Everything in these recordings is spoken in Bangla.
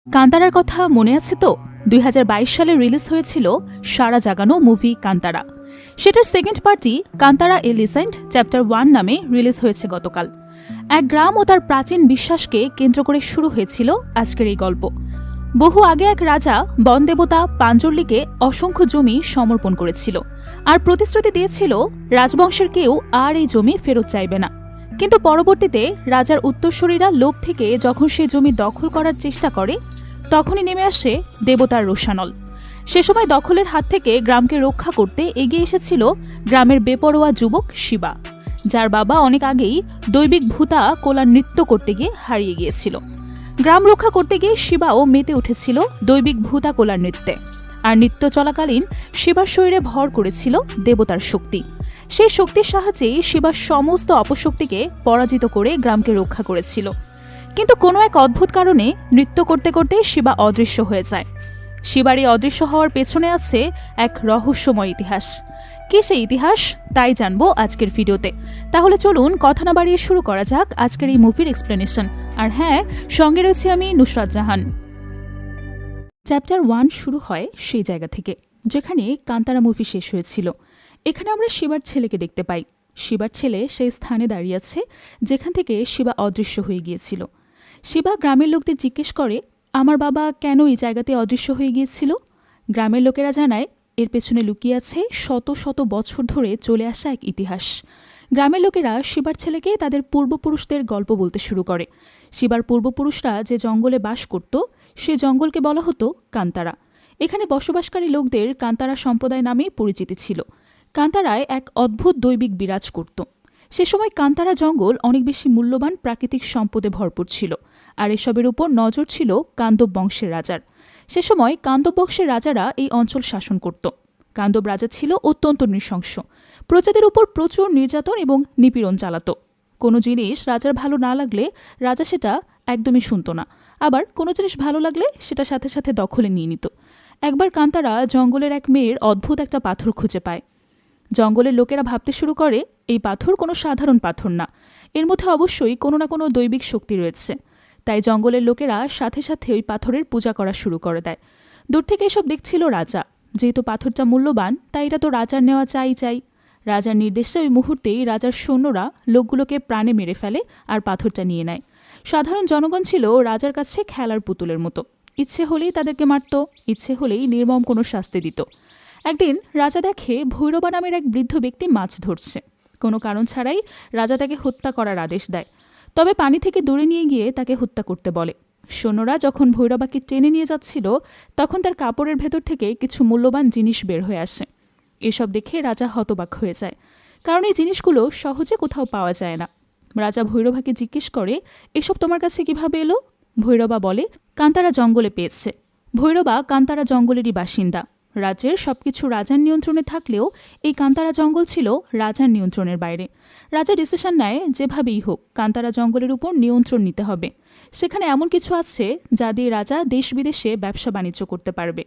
কান্তারার কথা মনে আছে তো? ২০২২ সালে রিলিজ হয়েছিল সারা জাগানো মুভি কান্তারা। সেটার সেকেন্ড পার্টি কান্তারা এ লিসেন্ট চ্যাপ্টার 1 নামে রিলিজ হয়েছে গতকাল। এক গ্রাম ও তার প্রাচীন বিশ্বাসকে কেন্দ্র করে শুরু হয়েছিল আজকের এই গল্প। বহু আগে এক রাজা বনদেবতা পাঞ্জল্লিকে অসংখ্য জমি সমর্পণ করেছিল আর প্রতিশ্রুতি দিয়েছিল রাজবংশের কেউ আর এই জমি ফেরত চাইবে না। কিন্তু পরবর্তীতে রাজার উত্তরসূরিরা লোভ থেকে যখন সেই জমি দখল করার চেষ্টা করে, তখনই নেমে আসে দেবতার রোষানল। সে সময় দখলের হাত থেকে গ্রামকে রক্ষা করতে এগিয়ে এসেছিল গ্রামের বেপরোয়া যুবক শিবা, যার বাবা অনেক আগেই দৈবিক ভূতা কোলার নৃত্য করতে গিয়ে হারিয়ে গিয়েছিল। গ্রাম রক্ষা করতে গিয়ে শিবাও মেতে উঠেছিল দৈবিক ভূতা কোলার নৃত্যে, আর নৃত্য চলাকালীন শিবার শরীরে ভর করেছিল দেবতার শক্তি। সেই শক্তির সাহায্যেই শিবার সমস্ত অপশক্তিকে পরাজিত করে গ্রামকে রক্ষা করেছিল। কিন্তু কোনো এক অদ্ভুত কারণে নৃত্য করতে করতে শিবা অদৃশ্য হয়ে যায়। শিবার এই অদৃশ্য হওয়ার পেছনে আছে এক রহস্যময় ইতিহাস। কি সেই ইতিহাস, তাই জানবো আজকের ভিডিওতে। তাহলে চলুন কথা না বাড়িয়ে শুরু করা যাক আজকের এই মুভির এক্সপ্লেনেশন। আর হ্যাঁ, সঙ্গে রয়েছে আমি নুসরাত জাহান। চ্যাপ্টার 1 শুরু হয় সেই জায়গা থেকে যেখানে কান্তারা মুভি শেষ হয়েছিল। এখানে আমরা শিবার ছেলেকে দেখতে পাই। শিবার ছেলে সেই স্থানে দাঁড়িয়ে আছে যেখান থেকে শিবা অদৃশ্য হয়ে গিয়েছিল। শিবা গ্রামের লোকদের জিজ্ঞেস করে, আমার বাবা কেন এই জায়গাতে অদৃশ্য হয়ে গিয়েছিল? গ্রামের লোকেরা জানায় এর পেছনে লুকিয়ে আছে শত শত বছর ধরে চলে আসা এক ইতিহাস। গ্রামের লোকেরা শিবার ছেলেকে তাদের পূর্বপুরুষদের গল্প বলতে শুরু করে। শিবার পূর্বপুরুষরা যে জঙ্গলে বাস করত, সে জঙ্গলকে বলা হতো কান্তারা। এখানে বসবাসকারী লোকদের কান্তারা সম্প্রদায় নামে পরিচিতি ছিল। কান্তারায় এক অদ্ভুত দৈবিক বিরাজ করত। সে সময় কান্তারা জঙ্গল অনেক বেশি মূল্যবান প্রাকৃতিক সম্পদে ভরপুর ছিল, আর এসবের উপর নজর ছিল কান্দব বংশের রাজার। সে সময় কান্দব বংশের রাজারা এই অঞ্চল শাসন করত। কান্দব রাজা ছিল অত্যন্ত নৃশংস। প্রজাদের উপর প্রচুর নির্যাতন এবং নিপীড়ন চালাত। কোনো জিনিস রাজার ভালো না লাগলে রাজা সেটা একদমই শুনত না, আবার কোনো জিনিস ভালো লাগলে সেটা সাথে সাথে দখলে নিয়ে নিত। একবার কান্তারা জঙ্গলের এক মেয়ের অদ্ভুত একটা পাথর খুঁজে পায়। জঙ্গলের লোকেরা ভাবতে শুরু করে এই পাথর কোনো সাধারণ পাথর না, এর মধ্যে অবশ্যই কোনো না কোনো দৈবিক শক্তি রয়েছে। তাই জঙ্গলের লোকেরা সাথে সাথে ওই পাথরের পূজা করা শুরু করে দেয়। দূর থেকে এসব দেখছিল রাজা। যেহেতু পাথরটা মূল্যবান, তাই এটা তো রাজার নেওয়া চাই। রাজার নির্দেশে ওই মুহূর্তেই রাজার সৈন্যরা লোকগুলোকে প্রাণে মেরে ফেলে আর পাথরটা নিয়ে নেয়। সাধারণ জনগণ ছিল রাজার কাছে খেলার পুতুলের মতো। ইচ্ছে হলেই তাদেরকে মারত, ইচ্ছে হলেই নির্মম কোনো শাস্তি দিত। একদিন রাজা দেখে ভৈরবা নামের এক বৃদ্ধ ব্যক্তি মাছ ধরছে। কোনো কারণ ছাড়াই রাজা তাকে হত্যা করার আদেশ দেয়, তবে পানি থেকে দূরে নিয়ে গিয়ে তাকে হত্যা করতে বলে। সৈন্যরা যখন ভৈরবাকে টেনে নিয়ে যাচ্ছিল, তখন তার কাপড়ের ভেতর থেকে কিছু মূল্যবান জিনিস বের হয়ে আসে। এসব দেখে রাজা হতবাক হয়ে যায়, কারণ এই জিনিসগুলো সহজে কোথাও পাওয়া যায় না। রাজা ভৈরবাকে জিজ্ঞেস করে, এসব তোমার কাছে কিভাবে এলো? ভৈরবা বলে, কান্তারা জঙ্গলে পেয়েছে। ভৈরবা কান্তারা জঙ্গলেরই বাসিন্দা। রাজ্যের সবকিছু রাজার নিয়ন্ত্রণে থাকলেও এই কান্তারা জঙ্গল ছিল রাজার নিয়ন্ত্রণের বাইরে। রাজা ডিসিশন নেয় যেভাবেই হোক কান্তারা জঙ্গলের উপর নিয়ন্ত্রণ নিতে হবে। সেখানে এমন কিছু আছে যা দিয়ে রাজা দেশ বিদেশে ব্যবসা বাণিজ্য করতে পারবে।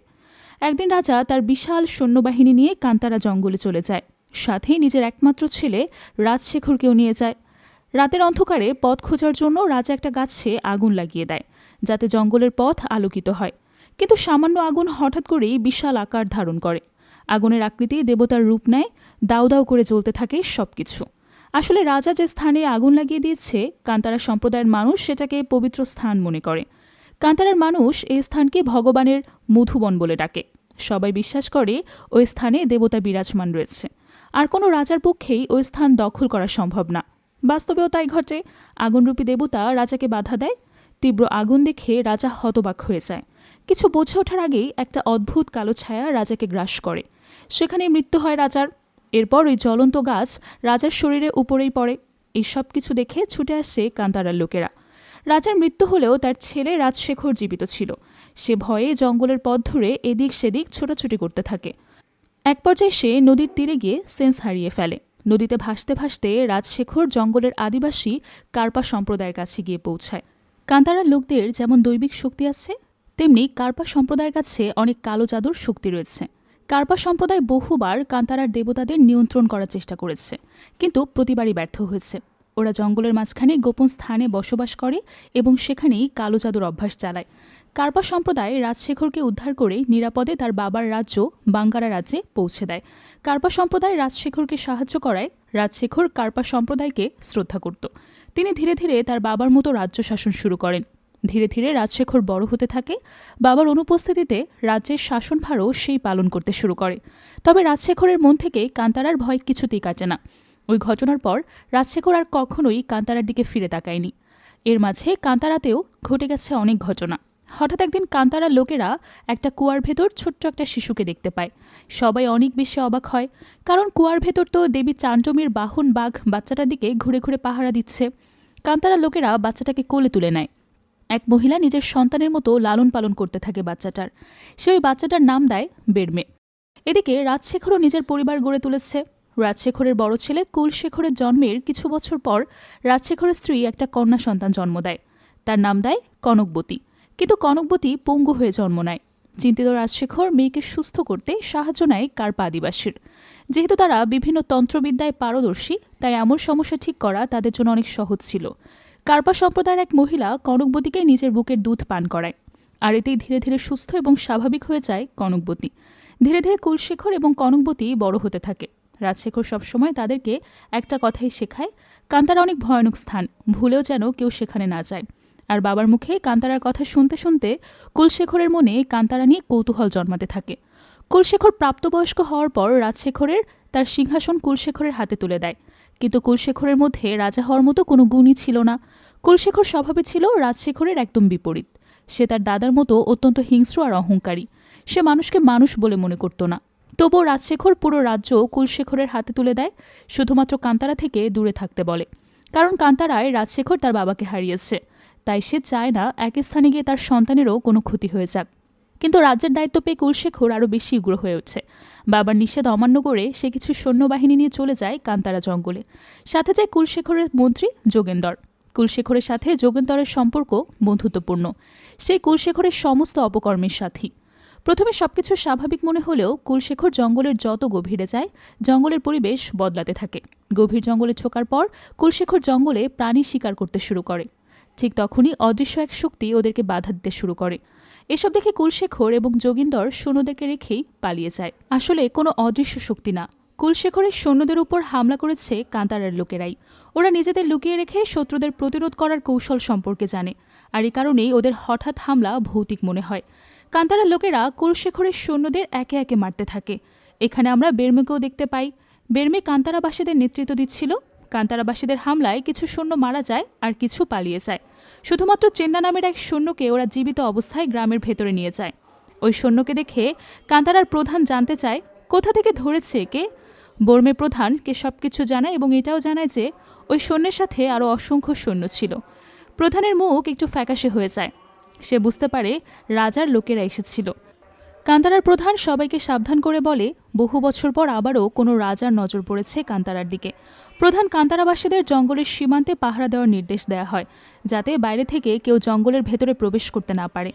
একদিন রাজা তার বিশাল সৈন্যবাহিনী নিয়ে কান্তারা জঙ্গলে চলে যায়। সাথেই নিজের একমাত্র ছেলে রাজশেখরকেও নিয়ে যায়। রাতের অন্ধকারে পথ খোঁজার জন্য রাজা একটা গাছে আগুন লাগিয়ে দেয়, যাতে জঙ্গলের পথ আলোকিত হয়। কিন্তু সামান্য আগুন হঠাৎ করেই বিশাল আকার ধারণ করে। আগুনের আকৃতি দেবতার রূপ নেয়, দাউ দাউ করে জ্বলতে থাকে সবকিছু। আসলে রাজা যে স্থানে আগুন লাগিয়ে দিয়েছে, কান্তারা সম্প্রদায়ের মানুষ সেটাকে পবিত্র স্থান মনে করে। কান্তারার মানুষ এই স্থানকে ভগবানের মধুবন বলে ডাকে। সবাই বিশ্বাস করে ওই স্থানে দেবতা বিরাজমান রয়েছে, আর কোনো রাজার পক্ষেই ওই স্থান দখল করা সম্ভব না। বাস্তবেও তাই ঘটে। আগুনরূপী দেবতা রাজাকে বাধা দেয়। তীব্র আগুন দেখে রাজা হতবাক হয়ে যায়। কিছু বুঝে ওঠার আগেই একটা অদ্ভুত কালো ছায়া রাজাকে গ্রাস করে। সেখানেই মৃত্যু হয় রাজার। এরপর ওই জ্বলন্ত গাছ রাজার শরীরে উপরেই পড়ে। এই সব কিছু দেখে ছুটে আসে কান্তারার লোকেরা। রাজার মৃত্যু হলেও তার ছেলে রাজশেখর জীবিত ছিল। সে ভয়ে জঙ্গলের পথ ধরে এদিক সেদিক ছোটাছুটি করতে থাকে। এক পর্যায়ে সে নদীর তীরে গিয়ে সেন্স হারিয়ে ফেলে। নদীতে ভাসতে ভাসতে রাজশেখর জঙ্গলের আদিবাসী কার্পা সম্প্রদায়ের কাছে গিয়ে পৌঁছায়। কান্তারার লোকদের যেমন দৈবিক শক্তি আছে, তেমনি কার্পা সম্প্রদায়ের কাছে অনেক কালো জাদুর শক্তি রয়েছে। কার্পা সম্প্রদায় বহুবার কান্তারার দেবতাদের নিয়ন্ত্রণ করার চেষ্টা করেছে, কিন্তু প্রতিবারই ব্যর্থ হয়েছে। ওরা জঙ্গলের মাঝখানে গোপন স্থানে বসবাস করে এবং সেখানেই কালো জাদুর অভ্যাস চালায়। কার্পা সম্প্রদায় রাজশেখরকে উদ্ধার করে নিরাপদে তার বাবার রাজ্য বাঙ্গারা রাজ্যে পৌঁছে দেয়। কার্পা সম্প্রদায় রাজশেখরকে সাহায্য করায় রাজশেখর কার্পা সম্প্রদায়কে শ্রদ্ধা করত। তিনি ধীরে ধীরে তার বাবার মতো রাজ্য শাসন শুরু করেন। ধীরে ধীরে রাজশেখর বড় হতে থাকে। বাবার অনুপস্থিতিতে রাজ্যের শাসনভারও সেই পালন করতে শুরু করে। তবে রাজশেখরের মন থেকে কান্তারার ভয় কিছুতেই কাটে না। ওই ঘটনার পর রাজশেখর আর কখনোই কান্তারার দিকে ফিরে তাকায়নি। এর মাঝে কান্তারাতেও ঘটে গেছে অনেক ঘটনা। হঠাৎ একদিন কান্তারার লোকেরা একটা কুয়ার ভেতর ছোট্ট একটা শিশুকে দেখতে পায়। সবাই অনেক বেশি অবাক হয়, কারণ কুয়ার ভেতর তো দেবী চাণ্ডমীর বাহন বাঘ বাচ্চাটার দিকে ঘুরে ঘুরে পাহারা দিচ্ছে। কান্তারার লোকেরা বাচ্চাটাকে কোলে তুলে নেয়। এক মহিলা নিজের সন্তানের মতো লালন পালন করতে থাকে বাচ্চাটার। সে ওই বাচ্চাটার নাম দেয় বেরমে। এদিকে রাজশেখরও নিজের পরিবার গড়ে তুলেছে। রাজশেখরের বড় ছেলে কুলশেখরের জন্মের কিছু বছর পর রাজশেখরের স্ত্রী একটা কন্যা সন্তান জন্ম দেয়। তার নাম দেয় কনকবতী। কিন্তু কনকবতী পঙ্গু হয়ে জন্ম নেয়। চিন্তিত রাজশেখর মেয়েকে সুস্থ করতে সাহায্য নেয় কার্পা আদিবাসীর। যেহেতু তারা বিভিন্ন তন্ত্রবিদ্যায় পারদর্শী, তাই এমন সমস্যা ঠিক করা তাদের জন্য অনেক সহজ ছিল। কার্পা সম্প্রদায়ের এক মহিলা কনকবতীকে নিজের বুকের দুধ পান করায়, আর এতেই ধীরে ধীরে সুস্থ এবং স্বাভাবিক হয়ে যায় কনকবতী। ধীরে ধীরে কুলশেখর এবং কনকবতী বড় হতে থাকে। রাজশেখর সবসময় তাদেরকে একটা কথাই শেখায়, কান্তারা অনেক ভয়ানক স্থান, ভুলেও যেন কেউ সেখানে না যায়। আর বাবার মুখে কান্তারার কথা শুনতে শুনতে কুলশেখরের মনে কান্তারা নিয়ে কৌতূহল জন্মাতে থাকে। কুলশেখর প্রাপ্তবয়স্ক হওয়ার পর রাজশেখরের তার সিংহাসন কুলশেখরের হাতে তুলে দেয়। কিন্তু কুলশেখরের মধ্যে রাজা হওয়ার মতো কোনো গুণই ছিল না। কুলশেখর স্বভাবে ছিল রাজশেখরের একদম বিপরীত। সে তার দাদার মতো অত্যন্ত হিংস্র আর অহংকারী। সে মানুষকে মানুষ বলে মনে করত না। তবুও রাজশেখর পুরো রাজ্য কুলশেখরের হাতে তুলে দেয়, শুধুমাত্র কান্তারা থেকে দূরে থাকতে বলে। কারণ কান্তারায় রাজশেখর তার বাবাকে হারিয়েছে, তাই সে চায় না এক স্থানে গিয়ে তার সন্তানেরও কোনো ক্ষতি হয়ে যাক। কিন্তু রাজ্যের দায়িত্ব পেয়ে কুলশেখর আরও বেশি উগ্র হয়ে ওঠে। বাবার নিষেধ অমান্য করে সে কিছু সৈন্যবাহিনী নিয়ে চলে যায় কান্তারা জঙ্গলে। সাথে যায় কুলশেখরের মন্ত্রী যোগেন্দর। কুলশেখরের সাথে যোগেন্দরের সম্পর্ক বন্ধুত্বপূর্ণ। সেই কুলশেখরের সমস্ত অপকর্মের সাথী। প্রথমে সবকিছু স্বাভাবিক মনে হলেও কুলশেখর জঙ্গলের যত গভীরে যায়, জঙ্গলের পরিবেশ বদলাতে থাকে। গভীর জঙ্গলে ছোকার পর কুলশেখর জঙ্গলে প্রাণী শিকার করতে শুরু করে। ঠিক তখনই অদৃশ্য এক শক্তি ওদেরকে বাধা দিতে শুরু করে। এসব দেখে কুলশেখর এবং যোগিন্দর সৈন্যদেরকে রেখেই পালিয়ে যায়। আসলে কোনো অদৃশ্য শক্তি না, কুলশেখরের সৈন্যদের উপর হামলা করেছে কান্তারার লোকেরাই। ওরা নিজেদের লুকিয়ে রেখে শত্রুদের প্রতিরোধ করার কৌশল সম্পর্কে জানে, আর এই কারণেই ওদের হঠাৎ হামলা ভৌতিক মনে হয়। কান্তারার লোকেরা কুলশেখরের সৈন্যদের একে একে মারতে থাকে। এখানে আমরা বেরমেকেও দেখতে পাই। বেরমে কান্তারাবাসীদের নেতৃত্ব দিচ্ছিল। কান্তারাবাসীদের হামলায় কিছু সৈন্য মারা যায় আর কিছু পালিয়ে যায়। শুধুমাত্র চেন্না নামের এক সৈন্যকে ওরা জীবিত অবস্থায় গ্রামের ভেতরে নিয়ে যায়। ওই সৈন্যকে দেখে কান্তারার প্রধান জানতে চায় কোথা থেকে ধরেছে কে। বর্মে প্রধানকে সবকিছু জানায় এবং এটাও জানায় যে ওই সৈন্যের সাথে আরও অসংখ্য সৈন্য ছিল। প্রধানের মুখ একটু ফ্যাকাশে হয়ে যায়। সে বুঝতে পারে রাজার লোকেরা এসেছিল। কান্তারার প্রধান সবাইকে সাবধান করে বলে বহু বছর পর আবারও কোনো রাজার নজর পড়েছে কান্তারার দিকে। প্রধান কান্তারাবাসীদের জঙ্গলের সীমান্তে পাহারা দেওয়ার নির্দেশ দেওয়া হয়, যাতে বাইরে থেকে কেউ জঙ্গলের ভেতরে প্রবেশ করতে না পারে।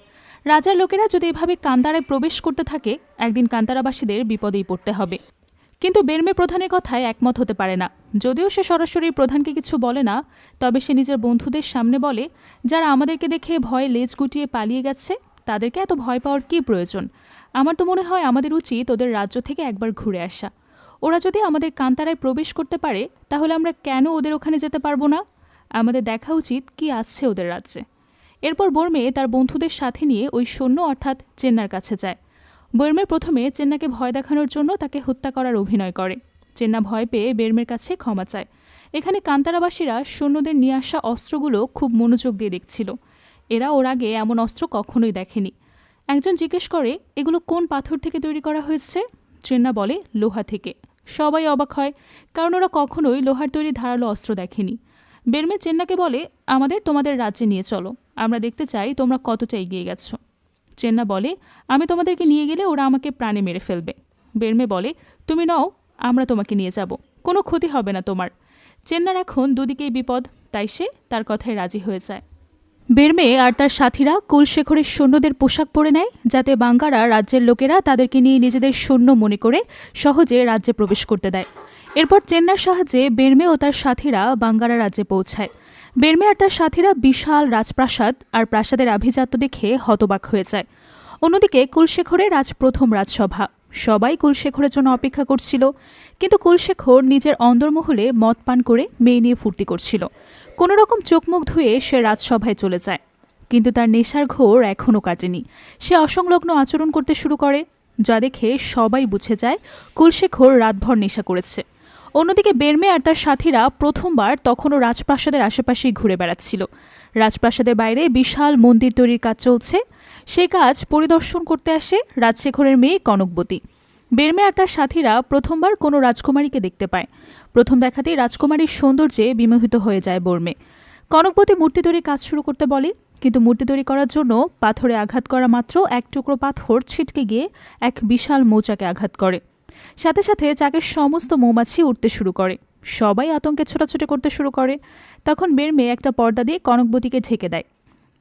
রাজার লোকেরা যদি এভাবে কান্তারায় প্রবেশ করতে থাকে, একদিন কান্তারাবাসীদের বিপদেই পড়তে হবে। কিন্তু বেরমে প্রধানের কথায় একমত হতে পারে না। যদিও সে সরাসরি প্রধানকে কিছু বলে না, তবে সে নিজের বন্ধুদের সামনে বলে, যারা আমাদেরকে দেখে ভয়ে লেজ গুটিয়ে পালিয়ে গেছে, তাদেরকে এত ভয় পাওয়ার কী প্রয়োজন? আমার তো মনে হয় আমাদের উচিত ওদের রাজ্য থেকে একবার ঘুরে আসা। ওরা যদি আমাদের কান্তারায় প্রবেশ করতে পারে, তাহলে আমরা কেন ওদের ওখানে যেতে পারবো না? আমাদের দেখা উচিত কি আছে ওদের রাজ্যে। এরপর বর্মে তার বন্ধুদের সাথে নিয়ে ওই সৈন্য অর্থাৎ চেন্নার কাছে যায়। বেরমে প্রথমে চেন্নাকে ভয় দেখানোর জন্য তাকে হত্যা করার অভিনয় করে। চেন্না ভয় পেয়ে বেরমের কাছে ক্ষমা চায়। এখানে কান্তারাবাসীরা সৈন্যদের নিয়ে আসা অস্ত্রগুলো খুব মনোযোগ দিয়ে দেখছিল। এরা ওর আগে এমন অস্ত্র কখনোই দেখেনি। একজন জিজ্ঞেস করে, এগুলো কোন পাথর থেকে তৈরি করা হয়েছে? চেন্না বলে, লোহা থেকে। সবাই অবাক হয়, কারণ ওরা কখনোই লোহার তৈরি ধারালো অস্ত্র দেখেনি। বেরমে চেন্নাকে বলে, আমাদের তোমাদের রাজ্যে নিয়ে চলো, আমরা দেখতে চাই তোমরা কতটা এগিয়ে গেছো। চেন্না বলে, আমি তোমাদেরকে নিয়ে গেলে ওরা আমাকে প্রাণে মেরে ফেলবে। বেরমে বলে, তুমি নও, আমরা তোমাকে নিয়ে যাব, কোনো ক্ষতি হবে না তোমার। চেন্নার এখন দুদিকেই বিপদ, তাই সে তার কথায় রাজি হয়ে যায়। বেরমে আর তার সাথীরা কুলশেখরের সৈন্যদের পোশাক পরে নেয়, যাতে বাঙ্গারা রাজ্যের লোকেরা তাদেরকে নিয়ে নিজেদের সৈন্য মনে করে সহজে রাজ্যে প্রবেশ করতে দেয়। এরপর চেন্নার সাহায্যে বেরমে ও তার সাথীরা বাঙ্গারা রাজ্যে পৌঁছায়। বেরমে আর তার সাথীরা বিশাল রাজপ্রাসাদ আর প্রাসাদের আভিজাত্য দেখে হতবাক হয়ে যায়। অন্যদিকে কুলশেখরের আজ প্রথম রাজসভা। সবাই কুলশেখরের জন্য অপেক্ষা করছিল, কিন্তু কুলশেখর নিজের অন্দরমহলে মদ পান করে মেয়ে নিয়ে ফুর্তি করছিল। কোনো রকম চোখ মুখ ধুয়ে সে রাজসভায় চলে যায়, কিন্তু তার নেশার ঘোর এখনও কাটেনি। সে অসংলগ্ন আচরণ করতে শুরু করে, যা দেখে সবাই বুঝে যায় কুলশেখর রাতভর নেশা করেছে। অন্যদিকে বেরমে আর তার সাথীরা প্রথমবার তখনও রাজপ্রাসাদের আশেপাশেই ঘুরে বেড়াচ্ছিল। রাজপ্রাসাদের বাইরে বিশাল মন্দির তৈরির কাজ চলছে। সেই কাজ পরিদর্শন করতে আসে রাজশেখরের মেয়ে কনকবতী। বেরমে আর তার সাথীরা প্রথমবার কোনো রাজকুমারীকে দেখতে পায়। প্রথম দেখাতেই রাজকুমারীর সৌন্দর্যে বিমোহিত হয়ে যায় বর্মে। কনকবতী মূর্তি তৈরির কাজ শুরু করতে বলে, কিন্তু মূর্তি তৈরি করার জন্য পাথরে আঘাত করা মাত্র এক টুকরো পাথর ছিটকে গিয়ে এক বিশাল মৌচাকে আঘাত করে। সাথে সাথে চাকের সমস্ত মৌমাছি উঠতে শুরু করে। সবাই আতঙ্কে ছোটাছুটি করতে শুরু করে। তখন বেরমে একটা পর্দা দিয়ে কনকবতীকে ঢেকে দেয়।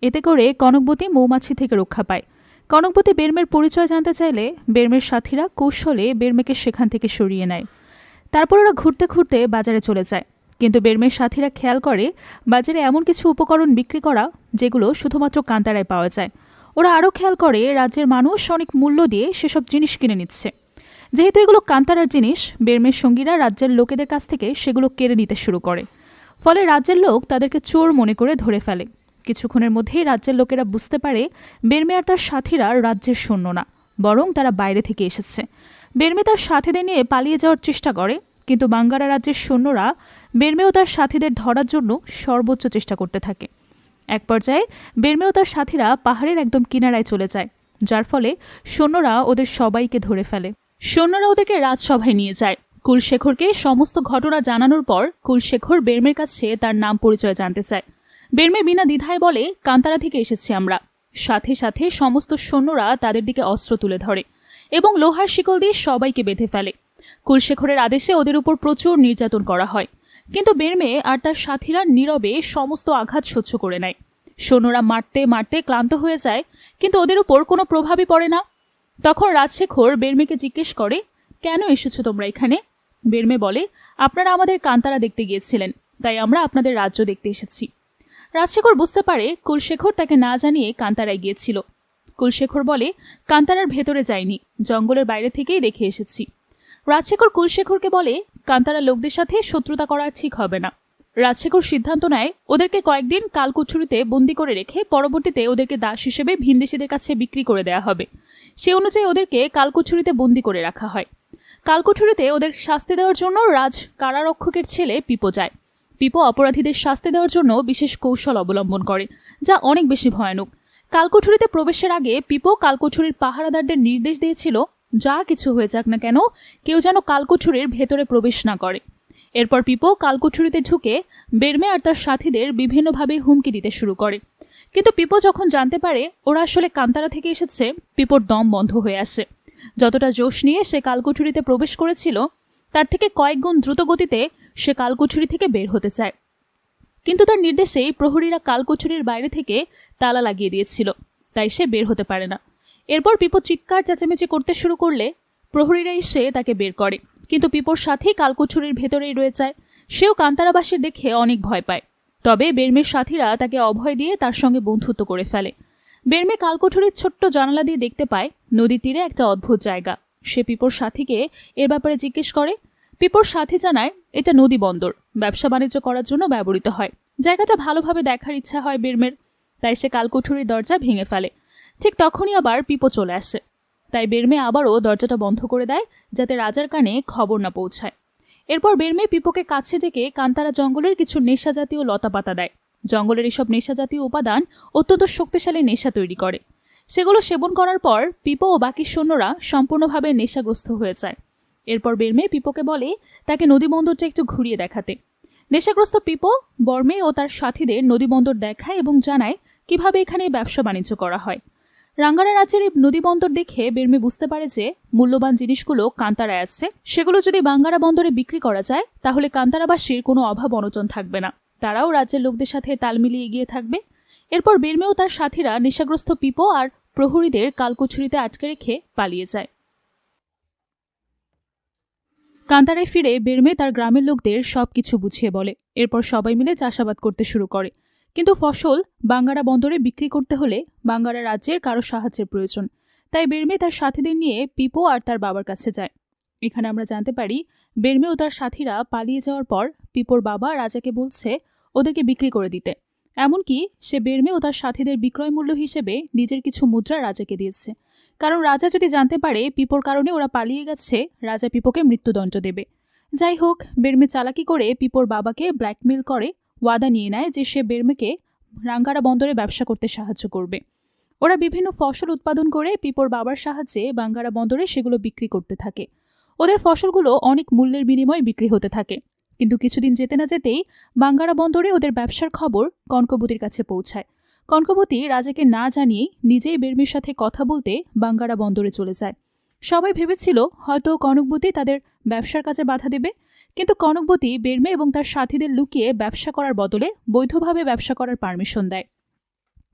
এতে করে কনকবতী মৌমাছি থেকে রক্ষা পায়। কনকবতী বেরমের পরিচয় জানতে চাইলে বেরমের সাথীরা কৌশলে বেরমেকে সেখান থেকে সরিয়ে নেয়। তারপর ওরা ঘুরতে ঘুরতে বাজারে চলে যায়, কিন্তু বেরমের সাথীরা খেয়াল করে বাজারে এমন কিছু উপকরণ বিক্রি করা যেগুলো শুধুমাত্র কান্তারায় পাওয়া যায়। ওরা আরও খেয়াল করে রাজ্যের মানুষ অনেক মূল্য দিয়ে সেসব জিনিস কিনে নিচ্ছে। যেহেতু এগুলো কান্তারার জিনিস, বেরমের সঙ্গীরা রাজ্যের লোকেদের কাছ থেকে সেগুলো কেড়ে নিতে শুরু করে। ফলে রাজ্যের লোক তাদেরকে চোর মনে করে ধরে ফেলে। কিছুক্ষণের মধ্যেই রাজ্যের লোকেরা বুঝতে পারে বেরমে আর তার সাথীরা রাজ্যের সৈন্য না, বরং তারা বাইরে থেকে এসেছে। বেরমে তার সাথীদের নিয়ে পালিয়ে যাওয়ার চেষ্টা করে, কিন্তু বাঙ্গারা রাজ্যের সৈন্যরা বেরমেও তার সাথীদের ধরার জন্য সর্বোচ্চ চেষ্টা করতে থাকে। এক পর্যায়ে বেরমেও তার সাথীরা পাহাড়ের একদম কিনারায় চলে যায়, যার ফলে সৈন্যরা ওদের সবাইকে ধরে ফেলে। সৈন্যরা ওদেরকে রাজসভায় নিয়ে যায়। কুলশেখরকে সমস্ত ঘটনা জানানোর পর কুলশেখর বেরমের কাছে তার নাম পরিচয় জানতে চায়। বেরমে বিনা দ্বিধায় বলে, কান্তারা থেকে এসেছি আমরা। সাথে সাথে সমস্ত সৈন্যরা তাদের দিকে অস্ত্র তুলে ধরে এবং লোহার শিকল দিয়ে সবাইকে বেঁধে ফেলে। কুলশেখরের আদেশে ওদের উপর প্রচুর নির্যাতন করা হয়, কিন্তু বেরমে আর তার সাথীরা নীরবে সমস্ত আঘাত সহ্য করে নেয়। সৈন্যরা মারতে মারতে ক্লান্ত হয়ে যায়, কিন্তু ওদের উপর কোনো প্রভাবই পড়ে না। তখন রাজশেখর বেরমেকে জিজ্ঞেস করে, কেন এসেছো তোমরা এখানে? বেরমে বলে, আপনারা আমাদের কান্তারা দেখতে গিয়েছিলেন, তাই আমরা আপনাদের রাজ্য দেখতে এসেছি। রাজশেখর বুঝতে পারে কুলশেখর তাকে না জানিয়ে কান্তারায় গিয়েছিল। কুলশেখর বলে, কান্তারার ভেতরে যাইনি, জঙ্গলের বাইরে থেকেই দেখে এসেছি। রাজশেখর কুলশেখরকে বলে, কান্তারা লোকদের সাথে শত্রুতা করা ঠিক হবে না। রাজশেখর সিদ্ধান্ত নেয় ওদেরকে কয়েকদিন কালকুঠুরিতে বন্দি করে রেখে পরবর্তীতে ওদেরকে দাস হিসেবে ভিনদেশীদের কাছে বিক্রি করে দেওয়া হবে। সে অনুযায়ী ওদেরকে কালকুঠুরিতে বন্দি করে রাখা হয়। কালকুঠুরিতে ওদের শাস্তি দেওয়ার জন্য রাজ কারারক্ষকের ছেলে পিপো যায়। পিপো অপরাধীদের শাস্তি দেওয়ার জন্য বিশেষ কৌশল অবলম্বন করে, যা অনেক বেশি ভয়ানক। কালকুঠুরিতে প্রবেশের আগে পিপো কালকুঠুরির পাহারাদারদের নির্দেশ দিয়েছিল, যা কিছু হয়ে যাক না কেন কেউ যেন কালকুঠুরির ভেতরে প্রবেশ না করে। এরপর পিপো কালকুঠুরিতে ঢুকে বেরমে আর তার সাথীদের বিভিন্নভাবে হুমকি দিতে শুরু করে। কিন্তু পিপো যখন জানতে পারে ওরা আসলে কান্তারা থেকে এসেছে, পিপোর দম বন্ধ হয়ে আসে। যতটা জোশ নিয়ে সে কালকুঠুরিতে প্রবেশ করেছিল, তার থেকে কয়েক গুণ দ্রুত গতিতে সে কালকুঠুরি থেকে বের হতে চায়। কিন্তু তার নির্দেশেই প্রহরীরা কালকুঠুরির বাইরে থেকে তালা লাগিয়ে দিয়েছিল, তাই সে বের হতে পারে না। এরপর পিপো চিৎকার চেঁচামেচি করতে শুরু করলে প্রহরীরা এসে তাকে বের করে, কিন্তু পিপোর সাথেই কালকুঠুরির ভেতরেই রয়ে যায়। সেও কান্তারাবাসীর দেখে অনেক ভয় পায়। তবে বেরমের সাথীরা তাকে অভয় দিয়ে তার সঙ্গে বন্ধুত্ব করে ফেলে। বেরমে কালকুঠুরির ছোট্ট জানালা দিয়ে দেখতে পায় নদীর তীরে একটা অদ্ভুত জায়গা। সে পিপোর সাথীকে এর ব্যাপারে জিজ্ঞেস করে। পিপোর সাথী জানায় এটা নদী বন্দর, ব্যবসা বাণিজ্য করার জন্য ব্যবহৃত হয়। জায়গাটা ভালোভাবে দেখার ইচ্ছা হয় বেরমের, তাই সে কালকুঠুরির দরজা ভেঙে ফেলে। ঠিক তখনই আবার পিপো চলে আসে, তাই বেরমে আবারও দরজাটা বন্ধ করে দেয় যাতে রাজার কানে খবর না পৌঁছায়। এরপর বেরমে পিপোকে কাছে ডেকে কান্তারা জঙ্গলের কিছু নেশা জাতীয় লতাপাতা দেয়। জঙ্গলের এসব নেশা জাতীয় উপাদান অত্যন্ত শক্তিশালী নেশা তৈরি করে। সেগুলো সেবন করার পর পিপো ও বাকি সৈন্যরা সম্পূর্ণভাবে নেশাগ্রস্ত হয়ে যায়। এরপর বেরমে পিপোকে বলে তাকে নদীবন্দরটা একটু ঘুরিয়ে দেখাতে। নেশাগ্রস্ত পিপো বর্মে ও তার সাথীদের নদীবন্দর দেখায় এবং জানায় কিভাবে এখানে ব্যবসা বাণিজ্য করা হয়। রাঙ্গারা রাজ্যের এই নদীবন্দর দেখে বেরমে বুঝতে পারে যে মূল্যবান জিনিসগুলো কান্তারায় আছে। সেগুলো যদি বাঙ্গারা বন্দরে বিক্রি করা যায় তাহলে কান্তারাবাসীর কোনো অভাব অনটন থাকবে না, তারাও রাজ্যের লোকদের সাথে তাল মিলিয়ে এগিয়ে থাকবে। এরপর বেরমেও তার সাথীরা নেশাগ্রস্ত পিপো আর প্রহরীদের কালকুঠুরিতে আটকে রেখে পালিয়ে যায়। কান্তারায় ফিরে বেরমে তার গ্রামের লোকদের সবকিছু বুঝিয়ে বলে। এরপর সবাই মিলে চাষাবাদ করতে শুরু করে। কিন্তু ফসল বাঙ্গারা বন্দরে বিক্রি করতে হলে বাঙ্গারা রাজ্যের কারো সাহায্যের প্রয়োজন। তাই বেরমে তার সাথীদের নিয়ে পিপো আর তার বাবার কাছে যায়। এখানে আমরা জানতে পারি বেরমে ও তার সাথীরা পালিয়ে যাওয়ার পর পিপোর বাবা রাজাকে বলছে ওদেরকে বিক্রি করে দিতে। এমনকি সে বেরমে ও তার সাথীদের বিক্রয় মূল্য হিসেবে নিজের কিছু মুদ্রা রাজাকে দিয়েছে, কারণ রাজা যদি জানতে পারে পিপোর কারণে ওরা পালিয়ে গেছে, রাজা পিপোকে মৃত্যুদণ্ড দেবে। যাই হোক, বেরমে চালাকি করে পিপোর বাবাকে ব্ল্যাকমেল করে ওয়াদা নিয়ে নেয় যে সে বেরমেকে রাঙ্গারা বন্দরে ব্যবসা করতে সাহায্য করবে। ওরা বিভিন্ন ফসল উৎপাদন করে পিপোর বাবার সাহায্যে বাঙ্গারা বন্দরে সেগুলো বিক্রি করতে থাকে। ওদের ফসলগুলো অনেক মূল্যের বিনিময়ে বিক্রি হতে থাকে। কিন্তু কিছুদিন যেতে না যেতেই বাঙ্গারা বন্দরে ওদের ব্যবসার খবর কনকবতীর কাছে পৌঁছায়। কনকবতী রাজাকে না জানিয়ে নিজেই বেরমের সাথে কথা বলতে বাঙ্গারা বন্দরে চলে যায়। সবাই ভেবেছিল হয়তো কনকবতী তাদের ব্যবসার কাজে বাধা দেবে, কিন্তু কনকবতী বেরমে এবং তার সাথীদের লুকিয়ে ব্যবসা করার বদলে বৈধভাবে ব্যবসা করার পারমিশন দেয়।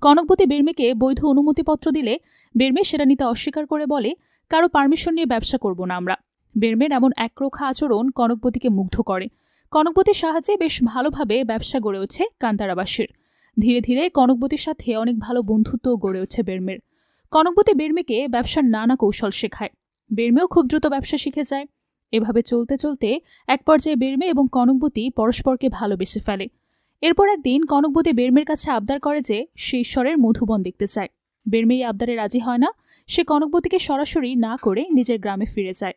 কনকবতী বেরমেকে বৈধ অনুমতিপত্র দিলে বেরমে সেটা নিতে অস্বীকার করে বলে, কারো পারমিশন নিয়ে ব্যবসা করব না আমরা। বেরমের এমন একরোখা আচরণ কনকবতীকে মুগ্ধ করে। কনকবতীর সাহায্যে বেশ ভালোভাবে ব্যবসা গড়ে ওঠে কান্তারাবাসীর। ধীরে ধীরে কনকবতীর সাথে অনেক ভালো বন্ধুত্ব গড়ে ওঠে বেরমের। কনকবতী বেরমেকে ব্যবসার নানা কৌশল শেখায়। বেরমেও খুব দ্রুত ব্যবসা শিখে যায়। এভাবে চলতে চলতে এক পর্যায়ে বেরমে এবং কনকবতী পরস্পরকে ভালোবেসে ফেলে। এরপর একদিন কনকবতী বেরমের কাছে আবদার করে যে সে ঈশ্বরের মধুবন দেখতে চায়। বেরমে এই আবদারে রাজি হয় না। সে কনকবতীকে সরাসরি না করে নিজের গ্রামে ফিরে যায়।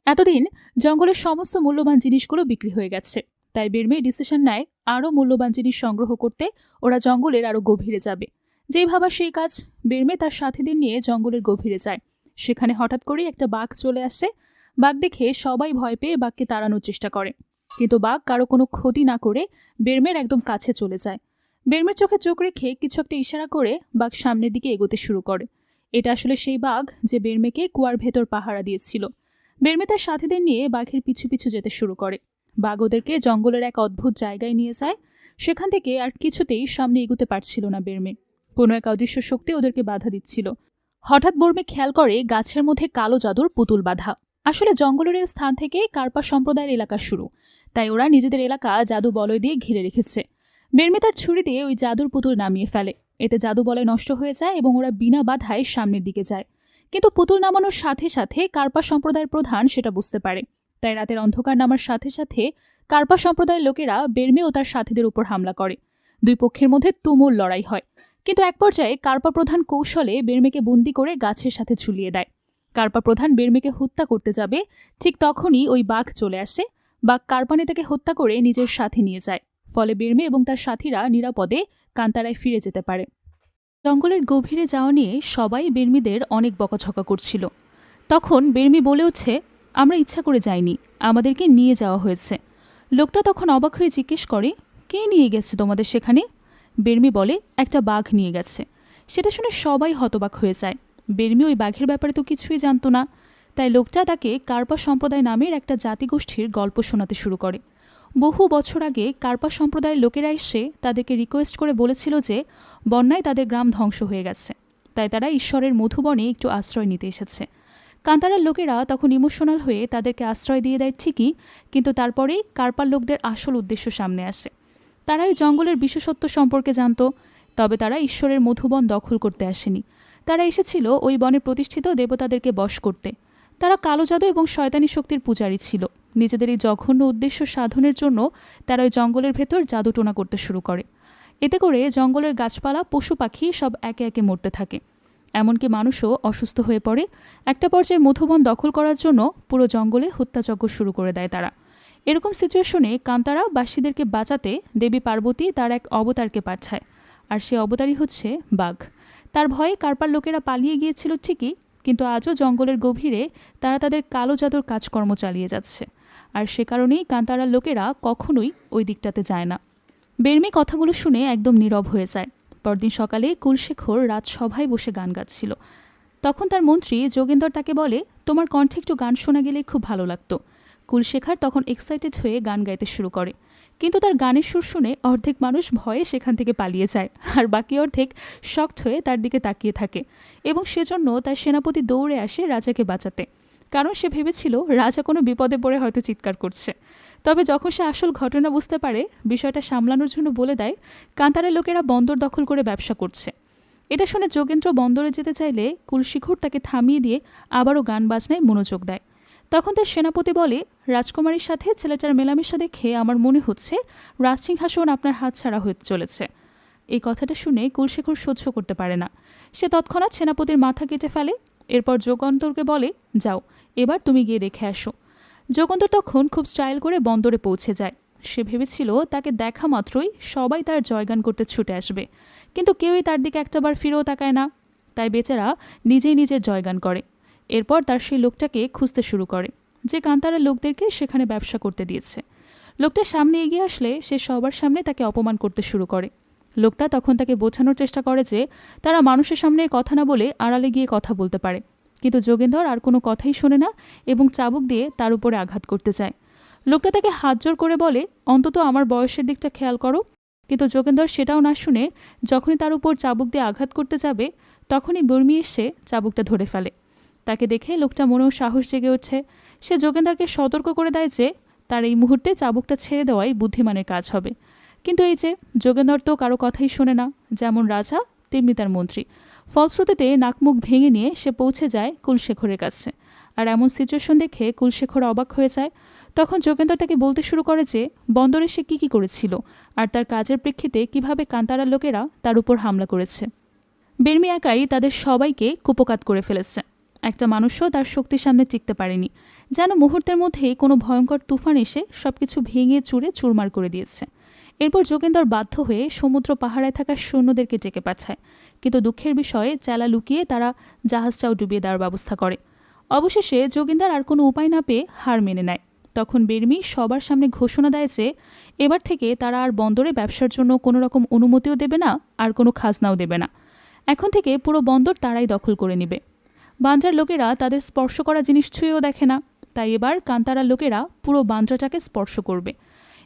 এতদিন জঙ্গলের সমস্ত মূল্যবান জিনিসগুলো বিক্রি হয়ে গেছে, তাই বেরমে ডিসিশন নেয় আরও মূল্যবান জিনিস সংগ্রহ করতে ওরা জঙ্গলের আরও গভীরে যাবে। যেই ভাবা সেই কাজ, বেরমে তার সাথীদের নিয়ে জঙ্গলের গভীরে যায়। সেখানে হঠাৎ করেই একটা বাঘ চলে আসে। বাঘ দেখে সবাই ভয় পেয়ে বাঘকে তাড়ানোর চেষ্টা করে, কিন্তু বাঘ কারো কোনো ক্ষতি না করে বেরমের একদম কাছে চলে যায়। বেরমের চোখে চোখ রেখে কিছু একটা ইশারা করে বাঘ সামনের দিকে এগোতে শুরু করে। এটা আসলে সেই বাঘ যে বেরমেকে কুয়ার ভেতর পাহারা দিয়েছিল। বেরমে তার সাথীদের নিয়ে বাঘের পিছু পিছু যেতে শুরু করে। বাঘ ওদেরকে জঙ্গলের এক অদ্ভুত জায়গায় নিয়ে যায়। সেখান থেকে আর কিছুতেই সামনে এগোতে পারছিল না বেরমে। কোনো এক অদৃশ্য শক্তি ওদেরকে বাধা দিচ্ছিল। হঠাৎ বেরমে খেয়াল করে গাছের মধ্যে কালো জাদুর পুতুল বাঁধা। আসলে জঙ্গলের এই স্থান থেকে কার্পা সম্প্রদায়ের এলাকা শুরু, তাই ওরা নিজেদের এলাকা জাদু বলয় দিয়ে ঘিরে রেখেছে। বেরমে তার ছুরি দিয়ে ওই জাদুর পুতুল নামিয়ে ফেলে। এতে জাদু বলয় নষ্ট হয়ে যায় এবং ওরা বিনা বাধায় সামনের দিকে যায়। কিন্তু পুতুল নামানোর সাথে সাথে কার্পা সম্প্রদায়ের প্রধান সেটা বুঝতে পারে। তাই রাতের অন্ধকার নামার সাথে সাথে কার্পা সম্প্রদায়ের লোকেরা বেরমে ও তার সাথীদের উপর হামলা করে। দুই পক্ষের মধ্যে তুমুল লড়াই হয়। কিন্তু এক পর্যায়ে কার্পা প্রধান কৌশলে বেরমেকে বন্দি করে গাছের সাথে ঝুলিয়ে দেয়। কার্পা প্রধান বেরমেকে হত্যা করতে যাবে, ঠিক তখনই ওই বাঘ চলে আসে। বাঘ কার্পা নেতাকে হত্যা করে নিজের সাথে নিয়ে যায়। ফলে বেরমে এবং তার সাথীরা নিরাপদে কান্তারায় ফিরে যেতে পারে। জঙ্গলের গভীরে যাওয়া নিয়ে সবাই বেরমিদের অনেক বকাঝকা করছিল। তখন বেরমি বলে ওঠে, আমরা ইচ্ছা করে যাইনি, আমাদেরকে নিয়ে যাওয়া হয়েছে। লোকটা তখন অবাক হয়ে জিজ্ঞেস করে, কে নিয়ে গেছে তোমাদের সেখানে? বেরমি বলে, একটা বাঘ নিয়ে গেছে। সেটা শুনে সবাই হতবাক হয়ে যায়। বেরমি ওই বাঘের ব্যাপারে তো কিছুই জানতো না। তাই লোকটা তাকে কার্পা সম্প্রদায় নামের একটা জাতিগোষ্ঠীর গল্প শোনাতে শুরু করে। বহু বছর আগে কার্পা সম্প্রদায়ের লোকেরা এসে তাদেরকে রিকোয়েস্ট করে বলেছিল যে বন্যায় তাদের গ্রাম ধ্বংস হয়ে গেছে, তাই তারা ঈশ্বরের মধুবনে একটু আশ্রয় নিতে এসেছে। কান্তারার লোকেরা তখন ইমোশনাল হয়ে তাদেরকে আশ্রয় দিয়ে দেয় ঠিকই, কিন্তু তারপরেই কার্পার লোকদের আসল উদ্দেশ্য সামনে আসে। তারা এই জঙ্গলের বিশেষত্ব সম্পর্কে জানত, তবে তারা ঈশ্বরের মধুবন দখল করতে আসেনি। তারা এসেছিল ওই বনে প্রতিষ্ঠিত দেবতাদেরকে বশ করতে। তারা কালো জাদু এবং শয়তানি শক্তির পূজারী ছিল। নিজেদের এই জঘন্য উদ্দেশ্য সাধনের জন্য তারা ওই জঙ্গলের ভেতর জাদুটোনা করতে শুরু করে। এতে করে জঙ্গলের গাছপালা পশু পাখি সব একে একে মরতে থাকে। এমনকি মানুষও অসুস্থ হয়ে পড়ে। একটা পর্যায়ে মধুবন দখল করার জন্য পুরো জঙ্গলে হত্যাযজ্ঞ শুরু করে দেয় তারা। এরকম সিচুয়েশনে কান্তারা বাসীদেরকে বাঁচাতে দেবী পার্বতী তার এক অবতারকে পাঠায়, আর সে অবতারই হচ্ছে বাঘ। তার ভয়ে কার্পার লোকেরা পালিয়ে গিয়েছিল ঠিকই, কিন্তু আজও জঙ্গলের গভীরে তারা তাদের কালো জাদুর কাজকর্ম চালিয়ে যাচ্ছে। আর সে কারণেই কান্তারার লোকেরা কখনোই ওই দিকটাতে যায় না। বেরমি কথাগুলো শুনে একদম নীরব হয়ে যায়। পরদিন সকালে কুলশেখর রাজসভায় বসে গান গাচ্ছিল। তখন তার মন্ত্রী যোগেন্দর তাকে বলে, তোমার কণ্ঠে একটু গান শোনা গেলে খুব ভালো লাগতো। কুলশেখর তখন এক্সাইটেড হয়ে গান গাইতে শুরু করে, কিন্তু তার গানের সুর শুনে অর্ধেক মানুষ ভয়ে সেখান থেকে পালিয়ে যায়, আর বাকি অর্ধেক শকড হয়ে তার দিকে তাকিয়ে থাকে। এবং সেজন্য তার সেনাপতি দৌড়ে আসে রাজাকে বাঁচাতে। কারণ সে ভেবেছিল রাজা কোনো বিপদে পড়ে হয়তো চিৎকার করছে। তবে যখন সে আসল ঘটনা বুঝতে পারে, বিষয়টা সামলানোর জন্য বলে দেয় কান্তারার লোকেরা বন্দর দখল করে ব্যবসা করছে। এটা শুনে যোগেন্দ্র বন্দরে যেতে চাইলে কুলশিখর তাকে থামিয়ে দিয়ে আবারও গান বাজনায় মনোযোগ দেয়। তখন তার সেনাপতি বলে, রাজকুমারীর সাথে ছেলেটার মেলামেশা দেখে আমার মনে হচ্ছে রাজসিংহাসন আপনার হাত ছাড়া হয়ে চলেছে। এই কথাটা শুনে কুলশিখর সহ্য করতে পারে না। সে তৎক্ষণাৎ সেনাপতির মাথা কেটে ফেলে। এরপর যোগন্তরকে বলে, যাও এবার তুমি গিয়ে দেখে আসো। যোগন্তর তখন খুব স্টাইল করে বন্দরে পৌঁছে যায়। সে ভেবেছিল তাকে দেখা মাত্রই সবাই তার জয়গান করতে ছুটে আসবে, কিন্তু কেউই তার দিকে একটাবার ফিরেও তাকায় না। তাই বেচারা নিজেই নিজের জয়গান করে। এরপর তার সেই লোকটাকে খুঁজতে শুরু করে, যে কান্তারার লোকদেরকে সেখানে ব্যবসা করতে দিয়েছে। লোকটা সামনে এগিয়ে আসলে সে সবার সামনে তাকে অপমান করতে শুরু করে। লোকটা তখন তাকে বোঝানোর চেষ্টা করে যে তারা মানুষের সামনে কথা না বলে আড়ালে গিয়ে কথা বলতে পারে, কিন্তু যোগেন্দর আর কোনো কথাই শোনে না এবং চাবুক দিয়ে তার উপরে আঘাত করতে চায়। লোকটা তাকে হাত জোর করে বলে, অন্তত আমার বয়সের দিকটা খেয়াল করো। কিন্তু যোগেন্দর সেটাও না শুনে যখনই তার উপর চাবুক দিয়ে আঘাত করতে যাবে, তখনই বর্মি এসে চাবুকটা ধরে ফেলে। তাকে দেখে লোকটা মনেও সাহস জেগে ওঠে। সে যোগেন্দ্রকে সতর্ক করে দেয় যে তার এই মুহূর্তে চাবুকটা ছেড়ে দেওয়াই বুদ্ধিমানের কাজ হবে। কিন্তু এই যে যোগেন্দর তো কারো কথাই শোনে না, যেমন রাজা তেমনি তার মন্ত্রী। ফলশ্রুতিতে নাকমুখ ভেঙে নিয়ে সে পৌঁছে যায় কুলশেখরের কাছে। আর এমন সিচুয়েশন দেখে কুলশেখর অবাক হয়ে যায়। তখন যোগেন্দর তাকে বলতে শুরু করে যে বন্দরে সে কী করেছিল আর তার কাজের প্রেক্ষিতে কিভাবে কান্তারার লোকেরা তার উপর হামলা করেছে। বের্মি একাই তাদের সবাইকে কুপকাত করে ফেলেছে। একটা মানুষও তার শক্তির সামনে টিকতে পারেনি, যেন মুহূর্তের মধ্যেই কোনো ভয়ঙ্কর তুফান এসে সবকিছু ভেঙে চুরে চুরমার করে দিয়েছে। এরপর যোগেন্দর বাধ্য হয়ে সমুদ্র পাহারায় থাকা সৈন্যদেরকে ডেকে পাঠায়, কিন্তু দুঃখের বিষয়ে চালা লুকিয়ে তারা জাহাজটাও ডুবিয়ে দেওয়ার ব্যবস্থা করে। অবশেষে যোগেন্দর আর কোনো উপায় না পেয়ে হার মেনে নেয়। তখন বের্মি সবার সামনে ঘোষণা দেয় যে এবার থেকে তারা আর বন্দরে ব্যবসার জন্য কোনো রকম অনুমতিও দেবে না, আর কোনো খাজনাও দেবে না। এখন থেকে পুরো বন্দর তারাই দখল করে নেবে। বান্দ্রার লোকেরা তাদের স্পর্শ করা জিনিস ছুঁয়েও দেখে না, তাই এবার কান্তারার লোকেরা পুরো বান্দ্রাটাকে স্পর্শ করবে।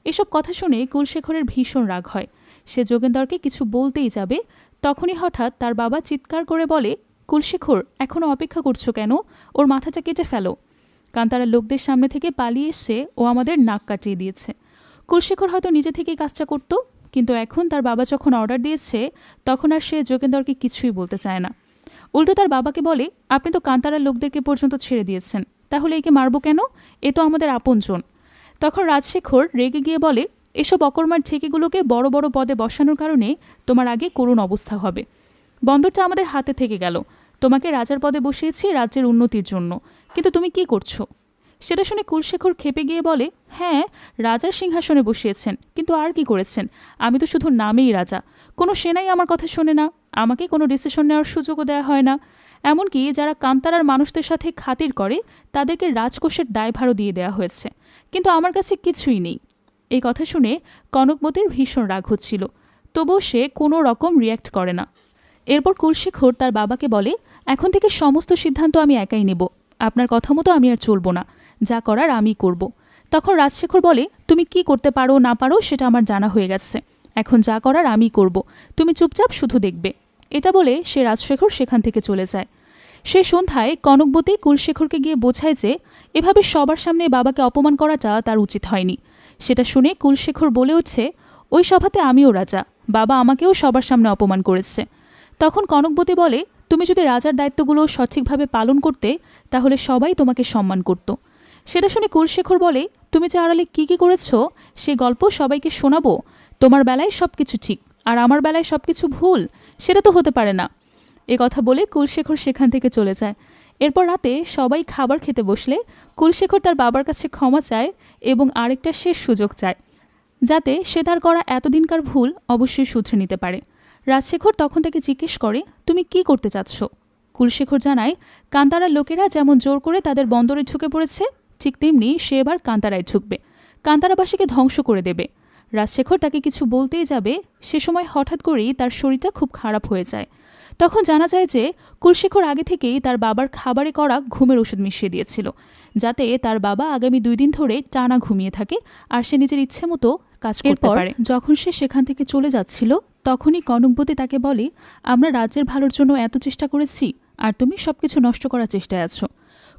এসব কথা শুনে কুলশেখরের ভীষণ রাগ হয়। সে যোগেন্দরকে কিছু বলতেই যাবে, তখনই হঠাৎ তার বাবা চিৎকার করে বলে, কুলশেখর, এখনও অপেক্ষা করছো কেন? ওর মাথাটা কেটে ফেলো। কান্তারার লোকদের সামনে থেকে পালিয়ে এসে ও আমাদের নাক কাটিয়ে দিয়েছে। কুলশেখর হয়তো নিজে থেকেই কাজটা করত, কিন্তু এখন তার বাবা যখন অর্ডার দিয়েছে তখন আর সে যোগেন্দরকে কিছুই বলতে চায় না। উল্টো তার বাবাকে বলে, আপনি তো কান্তারার লোকদেরকে পর্যন্ত ছেড়ে দিয়েছেন, তাহলে একে মারবো কেন? এ তো আমাদের আপনজন। তখন রাজশেখর রেগে গিয়ে বলে, এসব অকর্মার ঠেকিগুলোকে বড় বড় পদে বসানোর কারণে তোমার আগে করুণ অবস্থা হবে। বন্দরটা আমাদের হাতে থেকে গেল, তোমাকে রাজার পদে বসিয়েছি রাজ্যের উন্নতির জন্য, কিন্তু তুমি কি করছো? সেটা শুনে কুলশেখর খেপে গিয়ে বলে, হ্যাঁ, রাজার সিংহাসনে বসিয়েছেন, কিন্তু আর কি করেছেন? আমি তো শুধু নামেই রাজা। কোনো সেনাই আমার কথা শোনে না, আমাকে কোনো ডিসিশন নেওয়ার সুযোগও দেওয়া হয় না। এমনকি যারা কান্তারার মানুষদের সাথে খাতির করে তাদেরকে রাজকোষের দায়ভারও দিয়ে দেওয়া হয়েছে, কিন্তু আমার কাছে কিছুই নেই। এই কথা শুনে কনকমতির ভীষণ রাগ হচ্ছিল, তবুও সে কোনো রকম রিয়্যাক্ট করে না। এরপর কুলশেখর তার বাবাকে বলে, এখন থেকে সমস্ত সিদ্ধান্ত আমি একাই নেব, আপনার কথা মতো আমি আর চলব না, যা করার আমি করব। তখন রাজশেখর বলে, তুমি কি করতে পারো না পারো সেটা আমার জানা হয়ে গেছে, এখন যা করার আমি করব, তুমি চুপচাপ শুধু দেখবে। এটা বলে সে রাজশেখর সেখান থেকে চলে যায়। সে সন্ধ্যায় কনকবতী কুলশেখরকে গিয়ে বোঝায় যে এভাবে সবার সামনে বাবাকে অপমান করাটা তার উচিত হয়নি। সেটা শুনে কুলশেখর বলে উঠছে, ওই সভাতে আমিও রাজা, বাবা আমাকেও সবার সামনে অপমান করেছে। তখন কনকবতী বলে, তুমি যদি রাজার দায়িত্বগুলো সঠিকভাবে পালন করতে তাহলে সবাই তোমাকে সম্মান করত। সেটা শুনে কুলশেখর বলে, তুমি যে আড়ালে কী করেছ সে গল্প সবাইকে শোনাবো? তোমার বেলায় সব কিছু ঠিক আর আমার বেলায় সব কিছু ভুল, সেটা তো হতে পারে না। এ কথা বলে কুলশেখর সেখান থেকে চলে যায়। এরপর রাতে সবাই খাবার খেতে বসলে কুলশেখর তার বাবার কাছে ক্ষমা চায় এবং আরেকটা শেষ সুযোগ চায়, যাতে সে তার করা এতদিনকার ভুল অবশ্যই শুধরে নিতে পারে। রাজশেখর তখন তাকে জিজ্ঞেস করে, তুমি কি করতে চাচ্ছ? কুলশেখর জানায়, কান্তারার লোকেরা যেমন জোর করে তাদের বন্দরে ঢুকে পড়েছে, ঠিক তেমনি সে এবার কান্তারায় ঢুকবে, কান্তারাবাসীকে ধ্বংস করে দেবে। রাজশেখর তাকে কিছু বলতেই যাবে, সে সময় হঠাৎ করেই তার শরীরটা খুব খারাপ হয়ে যায়। তখন জানা যায় যে কুলশেখর আগে থেকেই তার বাবার খাবারে করা ঘুমের ওষুধ মিশিয়ে দিয়েছিল, যাতে তার বাবা আগামী 2 দিন ধরে টানা ঘুমিয়ে থাকে আর সে নিজের ইচ্ছে মতো কাজ করতে পারে। যখন সে সেখান থেকে চলে যাচ্ছিল তখনই কনকবতী তাকে বলে, আমরা রাজ্যের ভালোর জন্য এত চেষ্টা করেছি আর তুমি সবকিছু নষ্ট করার চেষ্টায় আছো।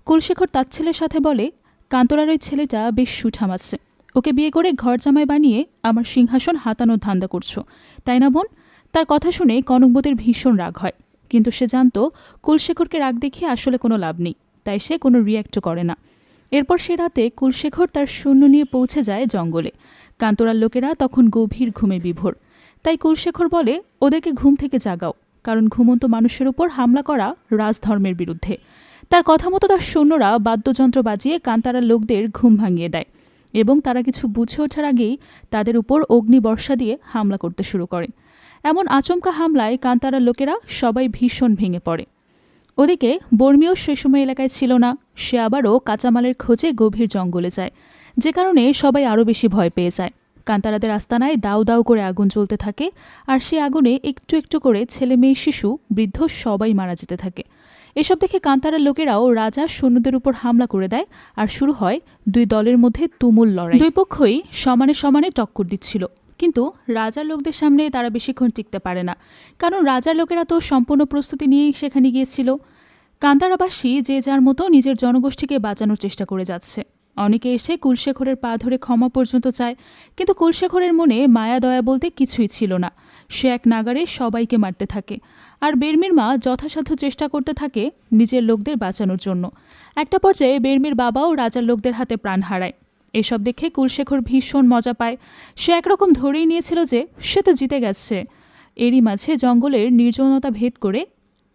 কুলশেখর তাচ্ছিলের সাথে বলে, কান্তরার ওই ছেলেটা বেশ সুঠাম আছে, ওকে বিয়ে করে ঘর জামাই বানিয়ে আমার সিংহাসন হাতানোর ধান্দা করছো, তাই না বোন? তার কথা শুনে কনকবতীর ভীষণ রাগ হয়, কিন্তু সে জানত কুলশেখরকে রাগ দেখিয়ে আসলে কোনো লাভ নেই, তাই সে কোনো রিয়্যাক্টও করে না। এরপর সে রাতে কুলশেখর তার সৈন্য নিয়ে পৌঁছে যায় জঙ্গলে। কান্তরার লোকেরা তখন গভীর ঘুমে বিভোর, তাই কুলশেখর বলে ওদেরকে ঘুম থেকে জাগাও, কারণ ঘুমন্ত মানুষের উপর হামলা করা রাজধর্মের বিরুদ্ধে। তার কথা মতো তার সৈন্যরা বাদ্যযন্ত্র বাজিয়ে কান্তারার লোকদের ঘুম ভাঙিয়ে দেয় এবং তারা কিছু বুঝে ওঠার আগেই তাদের উপর অগ্নিবর্ষা দিয়ে হামলা করতে শুরু করে। এমন আচমকা হামলায় কান্তারার লোকেরা সবাই ভীষণ ভেঙে পড়ে। ওদিকে বর্মীও সে সময় এলাকায় ছিল না, সে আবারও কাঁচামালের খোঁজে গভীর জঙ্গলে যায়, যে কারণে সবাই আরও বেশি ভয় পেয়ে যায়। কান্তারাদের আস্তানায় দাউ দাউ করে আগুন জ্বলতে থাকে, আর সে আগুনে একটু একটু করে ছেলে মেয়ে শিশু বৃদ্ধ সবাই মারা যেতে থাকে। এসব দেখে কান্তারার লোকেরাও রাজা সৈন্যদের উপর হামলা করে দেয়, আর শুরু হয় দুই দলের মধ্যে তুমুল লড়াই। দুই পক্ষই সমানে সমানে টক্কর দিচ্ছিল, কিন্তু রাজার লোকদের সামনে তারা বেশিক্ষণ টিকতে পারে না, কারণ রাজার লোকেরা তো সম্পূর্ণ প্রস্তুতি নিয়েই সেখানে গিয়েছিল। কান্তারাবাসী যে যার মতো নিজের জনগোষ্ঠীকে বাঁচানোর চেষ্টা করে যাচ্ছে। অনেকে এসে কুলশেখরের পা ধরে ক্ষমা পর্যন্ত চায়, কিন্তু কুলশেখরের মনে মায়া দয়া বলতে কিছুই ছিল না। সে এক নাগারে সবাইকে মারতে থাকে, আর বেরমির মা যথাসাধ্য চেষ্টা করতে থাকে নিজের লোকদের বাঁচানোর জন্য। একটা পর্যায়ে বেরমির বাবাও রাজার লোকদের হাতে প্রাণ হারায়। এসব দেখে কুলশেখর ভীষণ মজা পায়। সে একরকম ধরেই নিয়েছিল যে সে তো জিতে গেছে। এরই মাঝে জঙ্গলের নির্জনতা ভেদ করে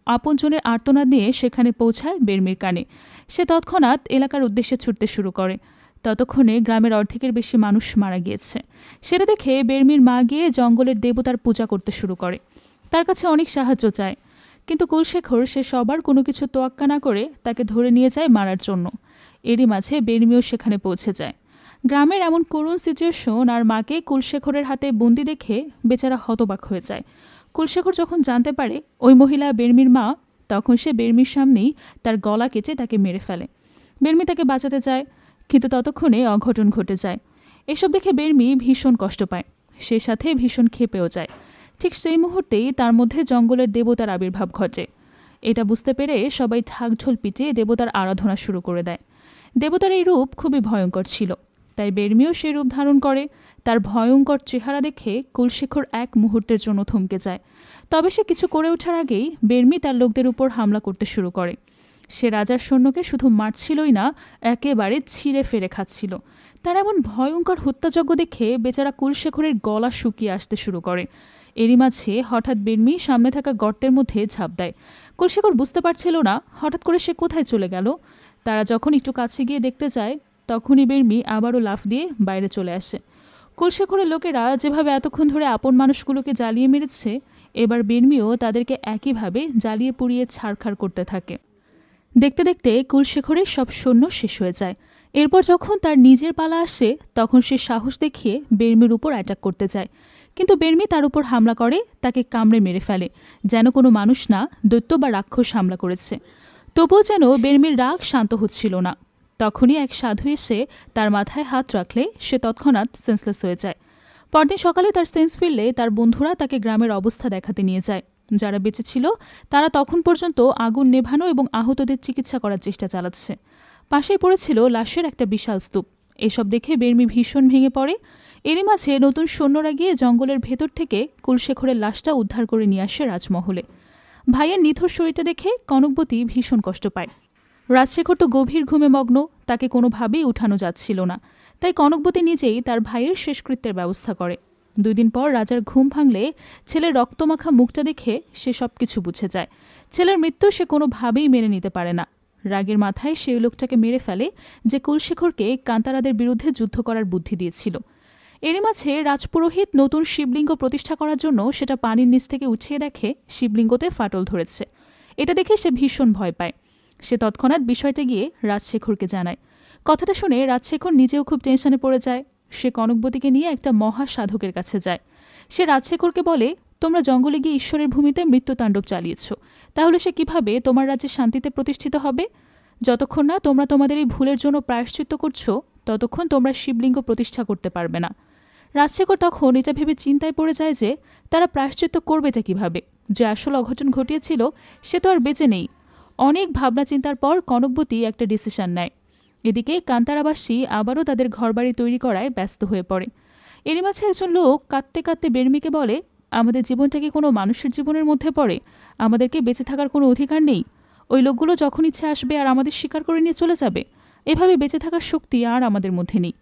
আপনজনের আর্তনাদ নিয়ে সেখানে পৌঁছায় বেরমির কানে। সে তৎক্ষণাৎ এলাকার উদ্দেশ্যে ছুটতে শুরু করে। ততক্ষণে গ্রামের অর্ধেকের বেশি মানুষ মারা গিয়েছে। সেটা দেখে বেরমির মা গিয়ে জঙ্গলের দেবতার পূজা করতে শুরু করে, তার কাছে অনেক সাহায্য চায়, কিন্তু কুলশেখর সে সবার কোনো কিছু তোয়াক্কা না করে তাকে ধরে নিয়ে যায় মারার জন্য। এরই মাঝে বেরমিও সেখানে পৌঁছে যায়। গ্রামের এমন করুণ সিচুয়েশন আর মাকে কুলশেখরের হাতে বন্দি দেখে বেচারা হতবাক হয়ে যায়। কুলশেখর যখন জানতে পারে ওই মহিলা বেরমির মা, তখন সে বেরমির সামনেই তার গলা কেটে তাকে মেরে ফেলে। বেরমি তাকে বাঁচাতে চায়, কিন্তু ততক্ষণে অঘটন ঘটে যায়। এসব দেখে বেরমি ভীষণ কষ্ট পায়, সে সাথে ভীষণ ক্ষেপেও যায়। ঠিক সেই মুহূর্তেই তার মধ্যে জঙ্গলের দেবতার আবির্ভাব ঘটে। এটা বুঝতে পেরে সবাই ঢাকঢোল পিটিয়ে দেবতার আরাধনা শুরু করে দেয়। দেবতার এই রূপ খুবই ভয়ঙ্কর ছিল, তাই বেরমিও সে রূপ ধারণ করে। তার ভয়ঙ্কর চেহারা দেখে কুলশেখর এক মুহূর্তের জন্য থমকে যায়। তবে সে কিছু করে ওঠার আগেই বেরমি তার লোকদের উপর হামলা করতে শুরু করে। সে রাজার সৈন্যকে শুধু মারছিলই না, একেবারে ছিঁড়ে ফেরে খাচ্ছিল। তার এমন ভয়ঙ্কর হত্যাযজ্ঞ দেখে বেচারা কুলশেখরের গলা শুকিয়ে আসতে শুরু করে। এরই মাঝে হঠাৎ বেরমি সামনে থাকা গর্তের মধ্যে ঝাঁপ দেয়। কুলশেখর বুঝতে পারছিল না হঠাৎ করে সে কোথায় চলে গেল। তারা যখন একটু কাছে গিয়ে দেখতে যায়, তখনই বেরমি আবারও লাফ দিয়ে বাইরে চলে আসে। কুলশেখরের লোকেরা যেভাবে এতক্ষণ ধরে আপন মানুষগুলোকে জ্বালিয়ে মেরেছে, এবার বেরমিও তাদেরকে একইভাবে জ্বালিয়ে পুড়িয়ে ছাড়খাড় করতে থাকে। দেখতে দেখতে কুলশেখরের সব সৈন্য শেষ হয়ে যায়। এরপর যখন তার নিজের পালা আসে, তখন সে সাহস দেখিয়ে বেরমির উপর অ্যাটাক করতে যায়, কিন্তু বেরমি তার উপর হামলা করে তাকে কামড়ে মেরে ফেলে, যেন কোনো মানুষ না, দৈত্য বা রাক্ষস হামলা করেছে। তবুও যেন বেরমির রাগ শান্ত হচ্ছিল না। তখনই এক সাধু এসে তার মাথায় হাত রাখলে সে তৎক্ষণাৎ সেন্সলেস হয়ে যায়। পরদিন সকালে তার সেন্স ফিরলে তার বন্ধুরা তাকে গ্রামের অবস্থা দেখাতে নিয়ে যায়। যারা বেঁচে ছিল তারা তখন পর্যন্ত আগুন নেভানো এবং আহতদের চিকিৎসা করার চেষ্টা চালাচ্ছে। পাশেই পড়েছিল লাশের একটা বিশাল স্তূপ। এসব দেখে বেরমি ভীষণ ভেঙে পড়ে। এরই মাঝে নতুন সৈন্যরা গিয়ে জঙ্গলের ভেতর থেকে কুলশেখরের লাশটা উদ্ধার করে নিয়ে আসে রাজমহলে। ভাইয়ের নিথর শরীরটা দেখে কনকবতী ভীষণ কষ্ট পায়। রাজশেখর তো গভীর ঘুমে মগ্ন, তাকে কোনোভাবেই উঠানো যাচ্ছিল না, তাই কনকবতী নিজেই তার ভাইয়ের শেষকৃত্যের ব্যবস্থা করে। 2 দিন পর রাজার ঘুম ভাঙলে ছেলের রক্তমাখা মুখটা দেখে সে সব কিছু বুঝে যায়। ছেলের মৃত্যু সে কোনোভাবেই মেনে নিতে পারে না। রাগের মাথায় সেই লোকটাকে মেরে ফেলে যে কুলশেখরকে কান্তারাদের বিরুদ্ধে যুদ্ধ করার বুদ্ধি দিয়েছিল। এরই মাঝে রাজপুরোহিত নতুন শিবলিঙ্গ প্রতিষ্ঠা করার জন্য সেটা পানির নিচ থেকে উঠিয়ে দেখে শিবলিঙ্গতে ফাটল ধরেছে। এটা দেখে সে ভীষণ ভয় পায়। সে তৎক্ষণাৎ বিষয়টা গিয়ে রাজশেখরকে জানায়। কথাটা শুনে রাজশেখর নিজেও খুব টেনশনে পড়ে যায়। সে কনকবতীকে নিয়ে একটা মহা সাধকের কাছে যায়। সে রাজশেখরকে বলে, তোমরা জঙ্গলে গিয়ে ঈশ্বরের ভূমিতে মৃত্যুতাণ্ডব চালিয়েছ, তাহলে সে কিভাবে তোমার রাজ্যে শান্তিতে প্রতিষ্ঠিত হবে? যতক্ষণ না তোমরা তোমাদের এই ভুলের জন্য প্রায়শ্চিত্ত করছো, ততক্ষণ তোমরা শিবলিঙ্গ প্রতিষ্ঠা করতে পারবে না। রাজশেখর তখন এটা ভেবে চিন্তায় পড়ে যায় যে তারা প্রায়শ্চিত্ত করবেটা কিভাবে? যে আসল অঘটন ঘটিয়েছিল সে তো আর বেঁচে নেই। অনেক ভাবনা চিন্তার পর কনকবতী একটা ডিসিশন নেয়। এদিকে কান্তারাবাসী আবারও তাদের ঘরবাড়ি তৈরি করায় ব্যস্ত হয়ে পড়ে। এরই মাঝে একজন লোক কাঁদতে কাঁদতে বের্মিকে বলে, আমাদের জীবনটা কি কোনো মানুষের জীবনের মধ্যে পড়ে? আমাদেরকে বেঁচে থাকার কোনো অধিকার নেই? ওই লোকগুলো যখন ইচ্ছে আসবে আর আমাদের শিকার করে নিয়ে চলে যাবে। এভাবে বেঁচে থাকার শক্তি আর আমাদের মধ্যে নেই।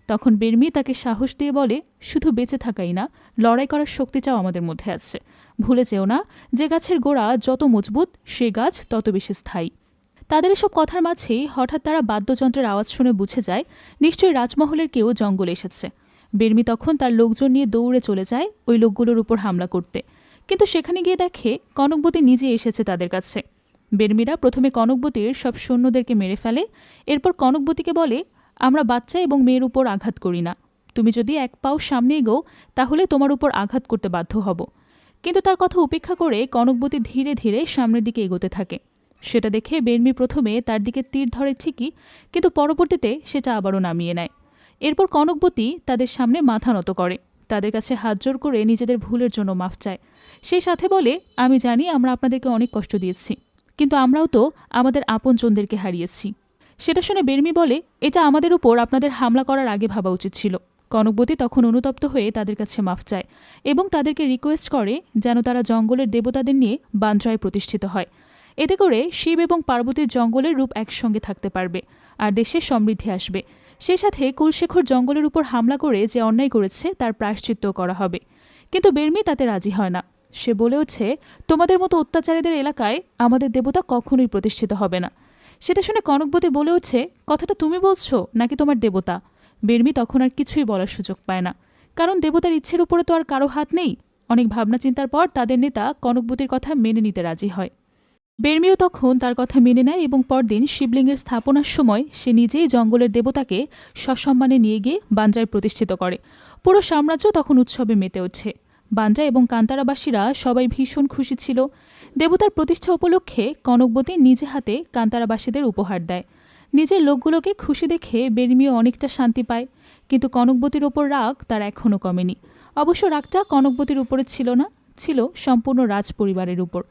তখন বের্মি তাকে সাহস দিয়ে বলে, শুধু বেঁচে থাকাই না, লড়াই করার শক্তিটাও আমাদের মধ্যে আছে। ভুলে যেও না, যে গাছের গোড়া যত মজবুত সে গাছ তত বেশি স্থায়ী। তাদের এসব কথার মাঝেই হঠাৎ তারা বাদ্যযন্ত্রের আওয়াজ শুনে বুঝে যায় নিশ্চয়ই রাজমহলের কেউ জঙ্গলে এসেছে। বের্মি তখন তার লোকজন নিয়ে দৌড়ে চলে যায় ওই লোকগুলোর উপর হামলা করতে। কিন্তু সেখানে গিয়ে দেখে কনকবতী নিজে এসেছে তাদের কাছে। বের্মিরা প্রথমে কনকবতীর সব সৈন্যদেরকে মেরে ফেলে। এরপর কনকবতীকে বলে, আমরা বাচ্চা এবং মেয়ের উপর আঘাত করি না। তুমি যদি এক পাও সামনে এগো তাহলে তোমার উপর আঘাত করতে বাধ্য হব। কিন্তু তার কথা উপেক্ষা করে কনকবতী ধীরে ধীরে সামনের দিকে এগোতে থাকে। সেটা দেখে বের্মি প্রথমে তার দিকে তীর ধরে ঠিকই, কিন্তু পরবর্তীতে সেটা আবারও নামিয়ে নেয়। এরপর কনকবতী তাদের সামনে মাথা নত করে, তাদের কাছে হাত জোর করে নিজেদের ভুলের জন্য মাফ চায়। সেই সাথে বলে, আমি জানি আমরা আপনাদেরকে অনেক কষ্ট দিয়েছি, কিন্তু আমরাও তো আমাদের আপনজনদেরকে হারিয়েছি। সেটা শুনে বের্মি বলে, এটা আমাদের উপর আপনাদের হামলা করার আগে ভাবা উচিত ছিল। কনকবতী তখন অনুতপ্ত হয়ে তাদের কাছে মাফ চায় এবং তাদেরকে রিকোয়েস্ট করে যেন তারা জঙ্গলের দেবতাদের নিয়ে বান্দ্রায় প্রতিষ্ঠিত হয়। এতে করে শিব এবং পার্বতীর জঙ্গলের রূপ একসঙ্গে থাকতে পারবে আর দেশে সমৃদ্ধি আসবে। সেই সাথে কুলশেখর জঙ্গলের উপর হামলা করে যে অন্যায় করেছে তার প্রায়শ্চিত্ত করা হবে। কিন্তু বের্মি তাতে রাজি হয় না। সে বলে ওঠে, তোমাদের মতো অত্যাচারীদের এলাকায় আমাদের দেবতা কখনোই প্রতিষ্ঠিত হবে না। সেটা শুনে কনকবতী বলে ওঠে, কথাটা তুমি বলছো নাকি তোমার দেবতা? বের্মি তখন আর কিছুই বলার সুযোগ পায় না, কারণ দেবতার ইচ্ছের উপরে তো আর কারো হাত নেই। অনেক ভাবনা চিন্তার পর তাদের নেতা কনকবতীর কথা মেনে নিতে রাজি হয়। বের্মিও তখন তার কথা মেনে নেয় এবং পরদিন শিবলিঙ্গের স্থাপনার সময় সে নিজেই জঙ্গলের দেবতাকে সসম্মানে নিয়ে গিয়ে বান্দ্রায় প্রতিষ্ঠিত করে। পুরো সাম্রাজ্য তখন উৎসবে মেতে ওঠে। বান্দ্রা এবং কান্তারাবাসীরা সবাই ভীষণ খুশি ছিল। দেবতার প্রতিষ্ঠা উপলক্ষে কনকবতী নিজে হাতে কান্তারাবাসীদের উপহার দেয়। নিজের লোকগুলোকে খুশি দেখে বের্মিও অনেকটা শান্তি পায়। কিন্তু কনকবতীর ওপর রাগ তার এখনও কমেনি। অবশ্য রাগটা কনকবতীর উপরে ছিল না, ছিল সম্পূর্ণ রাজ পরিবারের উপর।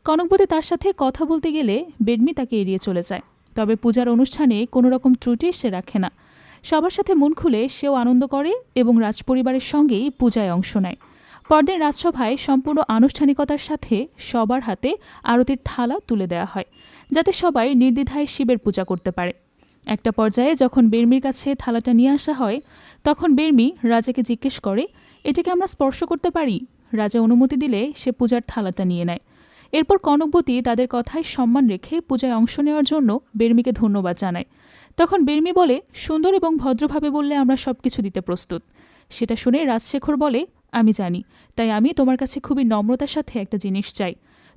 কনকবতী তার সাথে কথা বলতে গেলে বের্মি তাকে এড়িয়ে চলে যায়। তবে পূজার অনুষ্ঠানে কোনো রকম ত্রুটি সে রাখে না। সবার সাথে মন খুলে সেও আনন্দ করে এবং রাজপরিবারের সঙ্গেই পূজায় অংশ নেয়। পরদিন রাজসভায় সম্পূর্ণ আনুষ্ঠানিকতার সাথে সবার হাতে আরতির থালা তুলে দেওয়া হয়, যাতে সবাই নির্দ্বিধায় শিবের পূজা করতে পারে। একটা পর্যায়ে যখন বের্মির কাছে থালাটা নিয়ে আসা হয়, তখন বের্মি রাজাকে জিজ্ঞেস করে, এটাকে আমরা স্পর্শ করতে পারি? রাজা অনুমতি দিলে সে পূজার থালাটা নিয়ে নেয়। এরপর কনকবতী তাদের কথায় সম্মান রেখে পূজায় অংশ নেওয়ার জন্য বের্মিকে ধন্যবাদ জানায়। তখন বের্মি বলে, সুন্দর এবং ভদ্রভাবে বললে আমরা সব কিছু দিতে প্রস্তুত। সেটা শুনে রাজশেখর বলে, আমি জানি, তাই আমি তোমার কাছে খুবই নম্রতার সাথে একটা জিনিস চাই।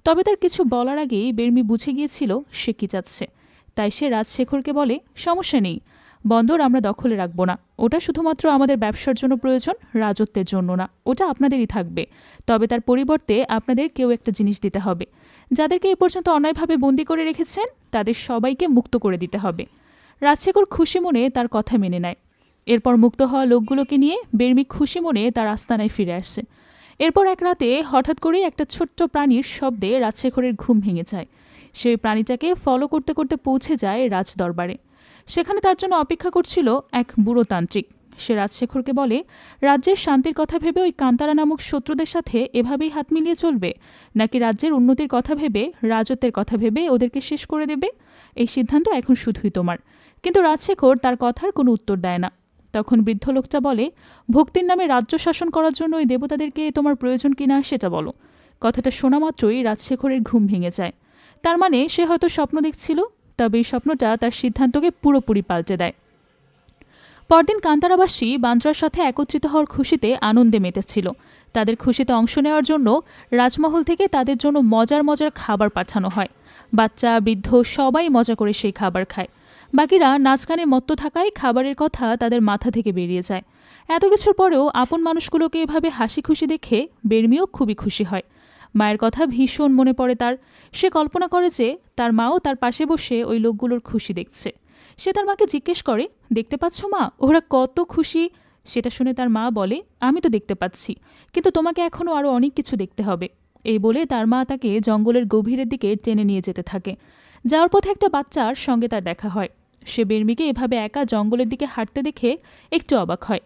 তবে তার কিছু বলার আগেই বের্মি বুঝে গিয়েছিল সে কি চাচ্ছে। তাই সে রাজশেখরকে বলে, সমস্যা নেই, বন্দর আমরা দখলে রাখবো না। ওটা শুধুমাত্র আমাদের ব্যবসার জন্য প্রয়োজন, রাজত্বের জন্য না। ওটা আপনাদেরই থাকবে। তবে তার পরিবর্তে আপনাদের কেউ একটা জিনিস দিতে হবে। যাদেরকে এ পর্যন্ত অন্যায়ভাবে বন্দী করে রেখেছেন তাদের সবাইকে মুক্ত করে দিতে হবে। রাজশেখর খুশি মনে তার কথা মেনে নেয়। এরপর মুক্ত হওয়া লোকগুলোকে নিয়ে বের্মি খুশি মনে তার আস্তানায় ফিরে আসে। এরপর এক রাতে হঠাৎ করেই একটা ছোট্ট প্রাণীর শব্দে রাজশেখরের ঘুম ভেঙে যায়। সেই প্রাণীটাকে ফলো করতে করতে পৌঁছে যায় রাজদরবারে। সেখানে তার জন্য অপেক্ষা করছিল এক বুড়ো তান্ত্রিক। সে রাজশেখরকে বলে, রাজ্যের শান্তির কথা ভেবে ওই কান্তারা নামক শত্রুদের সাথে এভাবেই হাত মিলিয়ে চলবে, নাকি রাজ্যের উন্নতির কথা ভেবে, রাজত্বের কথা ভেবে ওদেরকে শেষ করে দেবে? এই সিদ্ধান্ত এখন শুধুই তোমার। কিন্তু রাজশেখর তার কথার কোনো উত্তর দেয় না। তখন বৃদ্ধ লোকটা বলে, ভক্তির নামে রাজ্য শাসন করার জন্য ওই দেবতাদেরকে তোমার প্রয়োজন কিনা সেটা বলো। কথাটা শোনা মাত্রই রাজশেখরের ঘুম ভেঙে যায়। তার মানে সে হয়তো স্বপ্ন দেখছিল, তবে এই স্বপ্নটা তার সিদ্ধান্তকে পুরোপুরি পাল্টে দেয়। পরদিন কান্তারাবাসী বান্দ্রার সাথে একত্রিত হওয়ার খুশিতে আনন্দে মেতেছিল। তাদের খুশিতে অংশ নেওয়ার জন্য রাজমহল থেকে তাদের জন্য মজার মজার খাবার পাঠানো হয়। বাচ্চা বৃদ্ধ সবাই মজা করে সেই খাবার খায়। বাকিরা নাচ গানে মত্ত থাকায় খাবারের কথা তাদের মাথা থেকে বেরিয়ে যায়। এত কিছুর পরেও আপন মানুষগুলোকে এভাবে হাসি খুশি দেখে বের্মিও খুবই খুশি হয়। মায়ের কথা ভীষণ মনে পড়ে তার। সে কল্পনা করে যে তার মাও তার পাশে বসে ওই লোকগুলোর খুশি দেখছে। সে তার মাকে জিজ্ঞেস করে, দেখতে পাচ্ছ মা, ওরা কত খুশি? সেটা শুনে তার মা বলে, আমি তো দেখতে পাচ্ছি, কিন্তু তোমাকে এখনও আরও অনেক কিছু দেখতে হবে। এই বলে তার মা তাকে জঙ্গলের গভীরের দিকে টেনে নিয়ে যেতে থাকে। যাওয়ার পথে একটা বাচ্চার সঙ্গে তার দেখা হয়। সে বেরমিকে এভাবে একা জঙ্গলের দিকে হাঁটতে দেখে একটু অবাক হয়।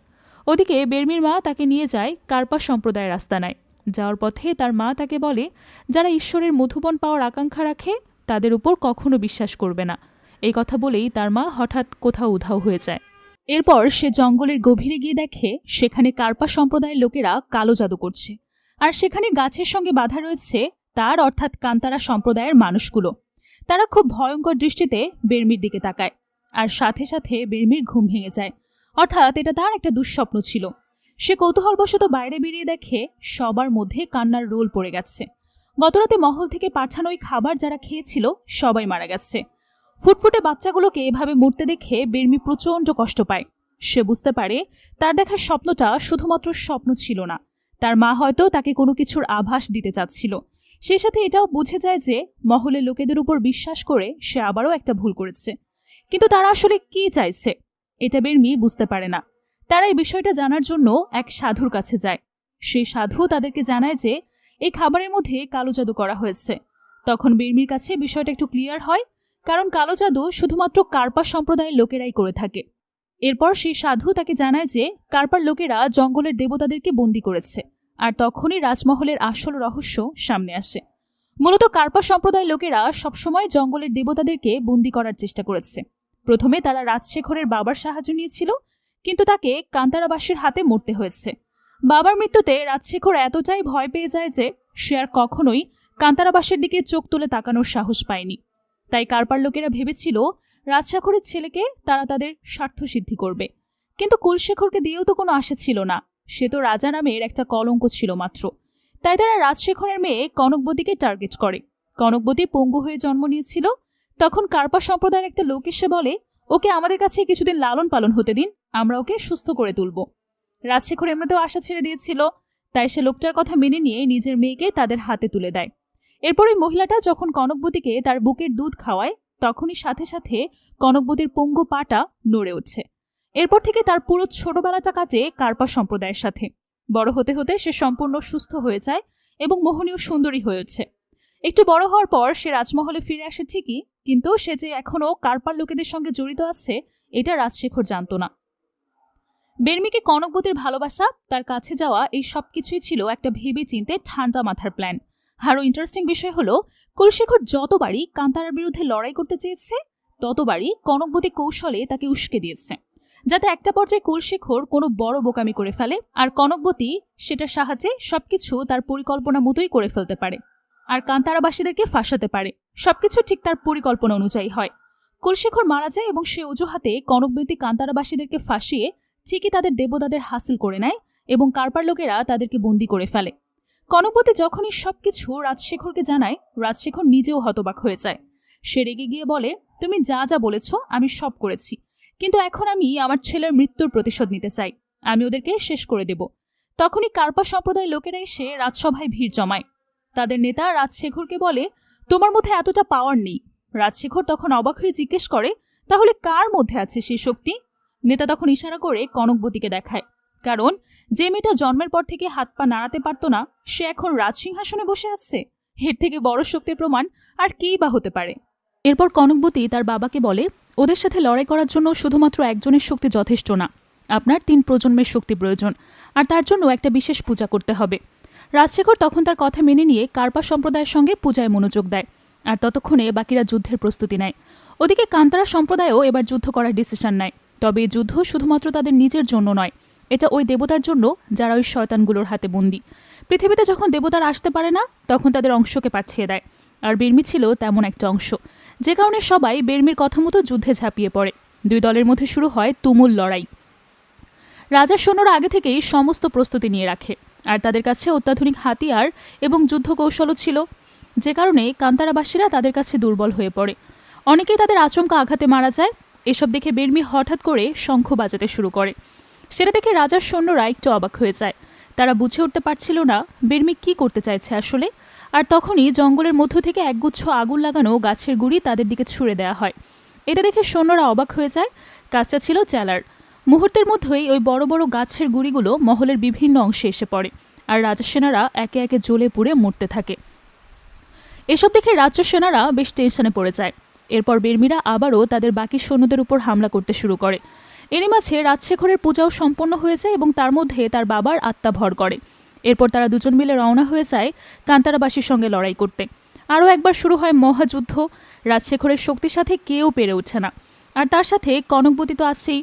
ওদিকে বেরমির মা তাকে নিয়ে যায় কার্পা সম্প্রদায়ের আস্তানায়। যাওয়ার পথে তার মা তাকে বলে, যারা ঈশ্বরের মধুবন পাওয়ার আকাঙ্ক্ষা রাখে তাদের উপর কখনো বিশ্বাস করবে না। এই কথা বলেই তার মা হঠাৎ কোথাও উধাও হয়ে যায়। এরপর সে জঙ্গলের গভীরে গিয়ে দেখে সেখানে কার্পা সম্প্রদায়ের লোকেরা কালো জাদু করছে, আর সেখানে গাছের সঙ্গে বাঁধা রয়েছে তার অর্থাৎ কান্তারা সম্প্রদায়ের মানুষগুলো। তারা খুব ভয়ঙ্কর দৃষ্টিতে বেরমির দিকে তাকায়, আর সাথে সাথে বেরমির ঘুম ভেঙে যায়। অর্থাৎ এটা তার একটা দুঃস্বপ্ন ছিল। সে কৌতূহলবশত বাইরে বেরিয়ে দেখে সবার মধ্যে কান্নার রোল পড়ে গেছে। গতরাতে মহল থেকে পাঠানো ওই খাবার যারা খেয়েছিল সবাই মারা গেছে। ফুটফুটে বাচ্চাগুলোকে এভাবে মরতে দেখে বেরমি প্রচণ্ড কষ্ট পায়। সে বুঝতে পারে তার দেখার স্বপ্নটা শুধুমাত্র স্বপ্ন ছিল না, তার মা হয়তো তাকে কোনো কিছুর আভাস দিতে চাচ্ছিল। সেই সাথে এটাও বুঝে যায় যে মহলের লোকেদের উপর বিশ্বাস করে সে আবারও একটা ভুল করেছে। কিন্তু তারা আসলে কি চাইছে এটা বেরমি বুঝতে পারে না। তারা এই বিষয়টা জানার জন্য এক সাধুর কাছে যায়। সেই সাধু তাদেরকে জানায় যে এই খাবারের মধ্যে কালো জাদু করা হয়েছে। তখন বেরমির কাছে বিষয়টা একটু ক্লিয়ার হয়, কারণ কালো জাদু শুধুমাত্র কার্পা সম্প্রদায়ের লোকেরাই করে থাকে। এরপর সেই সাধু তাকে জানায় যে কার্পার লোকেরা জঙ্গলের দেবতাদেরকে বন্দী করেছে, আর তখনই রাজমহলের আসল রহস্য সামনে আসে। মূলত কার্পা সম্প্রদায়ের লোকেরা সবসময় জঙ্গলের দেবতাদেরকে বন্দী করার চেষ্টা করেছে। প্রথমে তারা রাজশেখরের বাবার সাহায্য নিয়েছিল, কিন্তু তাকে কান্তারাবাসীর হাতে মরতে হয়েছে। বাবার মৃত্যুতে রাজশেখর এতটাই ভয় পেয়ে যায় যে সে আর কখনোই কান্তারাবাসের দিকে চোখ তুলে তাকানোর সাহস পায়নি। তাই কার্পার লোকেরা ভেবেছিল রাজশেখরের ছেলেকে তারা তাদের স্বার্থ সিদ্ধি করবে। কিন্তু কুলশেখরকে দিয়েও তো কোনো আশা ছিল না, সে তো রাজা নামের একটা কলঙ্ক ছিল মাত্র। তাই তারা রাজশেখরের মেয়ে কনকবতীকে টার্গেট করে। কনকবতী পঙ্গু হয়ে জন্ম নিয়েছিল। তখন কার্পা সম্প্রদায়ের একটা লোক এসে বলে, ওকে আমাদের কাছে কিছুদিন লালন পালন হতে দিন, আমরা ওকে সুস্থ করে তুলব। রাজশেখর এমনিতেও আশা ছেড়ে দিয়েছিল, তাই সে লোকটার কথা মেনে নিয়ে নিজের মেয়েকে তাদের হাতে তুলে দেয়। এরপর ওই মহিলাটা যখন কনকবতীকে তার বুকের দুধ খাওয়ায়, তখনই সাথে সাথে কনকবতীর পঙ্গু পাটা নড়ে ওঠে। এরপর থেকে তার পুরো ছোটবেলাটা কাটে কার্পা সম্প্রদায়ের সাথে। বড় হতে হতে সে সম্পূর্ণ সুস্থ হয়ে যায় এবং মোহনীয় সুন্দরী হয়ে ওঠে। একটু বড় হওয়ার পর সে রাজমহলে ফিরে আসে ঠিকই, কিন্তু সে যে এখনও কার্পার লোকেদের সঙ্গে জড়িত আছে এটা রাজশেখর জানত না। বেরমিকে কনকবতীর ভালোবাসা, তার কাছে যাওয়া, এই সব কিছুই ছিল একটা ভেবে চিন্তে ঠান্ডা মাথার প্ল্যান। আরও ইন্টারেস্টিং বিষয় হলো, কুলশেখর যতবারই কান্তারার বিরুদ্ধে লড়াই করতে চেয়েছে ততবারই কনকবতী কৌশলে তাকে উস্কে দিয়েছে, যাতে একটা পর্যায়ে কুলশেখর কোনো বড় বোকামি করে ফেলে, আর কনকবতী সেটার সাহায্যে সবকিছু তার পরিকল্পনা মতোই করে ফেলতে পারে আর কান্তারাবাসীদেরকে ফাঁসাতে পারে। সবকিছু ঠিক তার পরিকল্পনা অনুযায়ী হয়। কুলশেখর মারা যায় এবং সে অজুহাতে কনকবতী কান্তারাবাসীদেরকে ফাঁসিয়ে ঠিকই তাদের দেবতাদের হাসিল করে নেয় এবং কার্পার লোকেরা তাদেরকে বন্দী করে ফেলে। কনকবতী যখনই সবকিছু রাজশেখরকে জানায়, রাজশেখর নিজেও হতবাক হয়ে যায়। সে রেগে গিয়ে বলে, তুমি যা যা বলেছ আমি সব করেছি, কিন্তু এখন আমি আমার ছেলের মৃত্যুর প্রতিশোধ নিতে চাই, আমি ওদেরকে শেষ করে দেব। তখনই কার্পা সম্প্রদায়ের লোকেরা এসে রাজসভায় ভিড় জমায়। তাদের নেতা রাজশেখরকে বলে, তোমার মধ্যে এতটা পাওয়ার নেই। রাজশেখর তখন অবাক হয়ে জিজ্ঞেস করে, তাহলে কার মধ্যে আছে সেই শক্তি? নেতা তখন ইশারা করে কনকবতীকে দেখায়, কারণ যে মেয়েটা জন্মের পর থেকে হাত পা নাড়াতে পারত না সে এখন রাজসিংহাসনে বসে আছে। এর থেকে বড় শক্তির প্রমাণ আর কেই বা হতে পারে। এরপর কনকবতী তার বাবাকে বলে, ওদের সাথে লড়াই করার জন্য শুধুমাত্র একজনের শক্তি যথেষ্ট না, আপনার 3 প্রজন্মের শক্তি প্রয়োজন, আর তার জন্য একটা বিশেষ পূজা করতে হবে। রাজশেখর তখন তার কথা মেনে নিয়ে কার্পা সম্প্রদায়ের সঙ্গে পূজায় মনোযোগ দেয়, আর ততক্ষণে বাকিরা যুদ্ধের প্রস্তুতি নেয়। ওদিকে কান্তারা সম্প্রদায়ও এবার যুদ্ধ করার ডিসিশন নেয়। তবে এই যুদ্ধ শুধুমাত্র তাদের নিজের জন্য নয়, এটা ওই দেবতার জন্য যারা ওই শয়তানগুলোর হাতে বন্দী। পৃথিবীতে যখন দেবতারা আসতে পারে না তখন তাদের অংশকে পাঠিয়ে দেয়, আর বেরমি ছিল তেমন একটা অংশ, যে কারণে সবাই বেরমির কথা মতো যুদ্ধে ঝাঁপিয়ে পড়ে। 2 দলের মধ্যে শুরু হয় তুমুল লড়াই। রাজার সৈন্যরা আগে থেকেই সমস্ত প্রস্তুতি নিয়ে রাখে, আর তাদের কাছে অত্যাধুনিক হাতিয়ার এবং যুদ্ধ কৌশলও ছিল, যে কারণে কান্তারাবাসীরা তাদের কাছে দুর্বল হয়ে পড়ে। অনেকেই তাদের আচমকা আঘাতে মারা যায়। এসব দেখে বেরমি হঠাৎ করে শঙ্খ বাজাতে শুরু করে। সেটা দেখে রাজার সৈন্যরা একটু অবাক হয়ে যায়। তারা বুঝে উঠতে পারছিল না বেরমি কি করতে চাইছে আসলে। আর তখনই জঙ্গলের মধ্য থেকে একগুচ্ছ আগুন লাগানো গাছের গুঁড়ি তাদের দিকে ছুঁড়ে দেওয়া হয়। এটা দেখে সৈন্যরা অবাক হয়ে যায়। কাজটা ছিল চালার। মুহূর্তের মধ্যেই ওই বড় বড় গাছের গুঁড়িগুলো মহলের বিভিন্ন অংশে এসে পড়ে, আর রাজা সেনারা একে একে জ্বলে পুড়ে মরতে থাকে। এসব দেখে রাজ্য সেনারা বেশ টেনশনে পড়ে যায়। এরপর বের্মিরা আবারও তাদের বাকি সৈন্যদের উপর হামলা করতে শুরু করে। এরই মাঝে রাজশেখরের পূজাও সম্পন্ন হয়ে যায় এবং তার মধ্যে তার বাবার আত্মা ভর করে। এরপর তারা দুজন মিলে রওনা হয়ে যায় কান্তারাবাসীর সঙ্গে লড়াই করতে। আরও একবার শুরু হয় মহাযুদ্ধ। রাজশেখরের শক্তির সাথে কেউ পেরে উঠছে না, আর তার সাথে কনকবতী তো আছেই।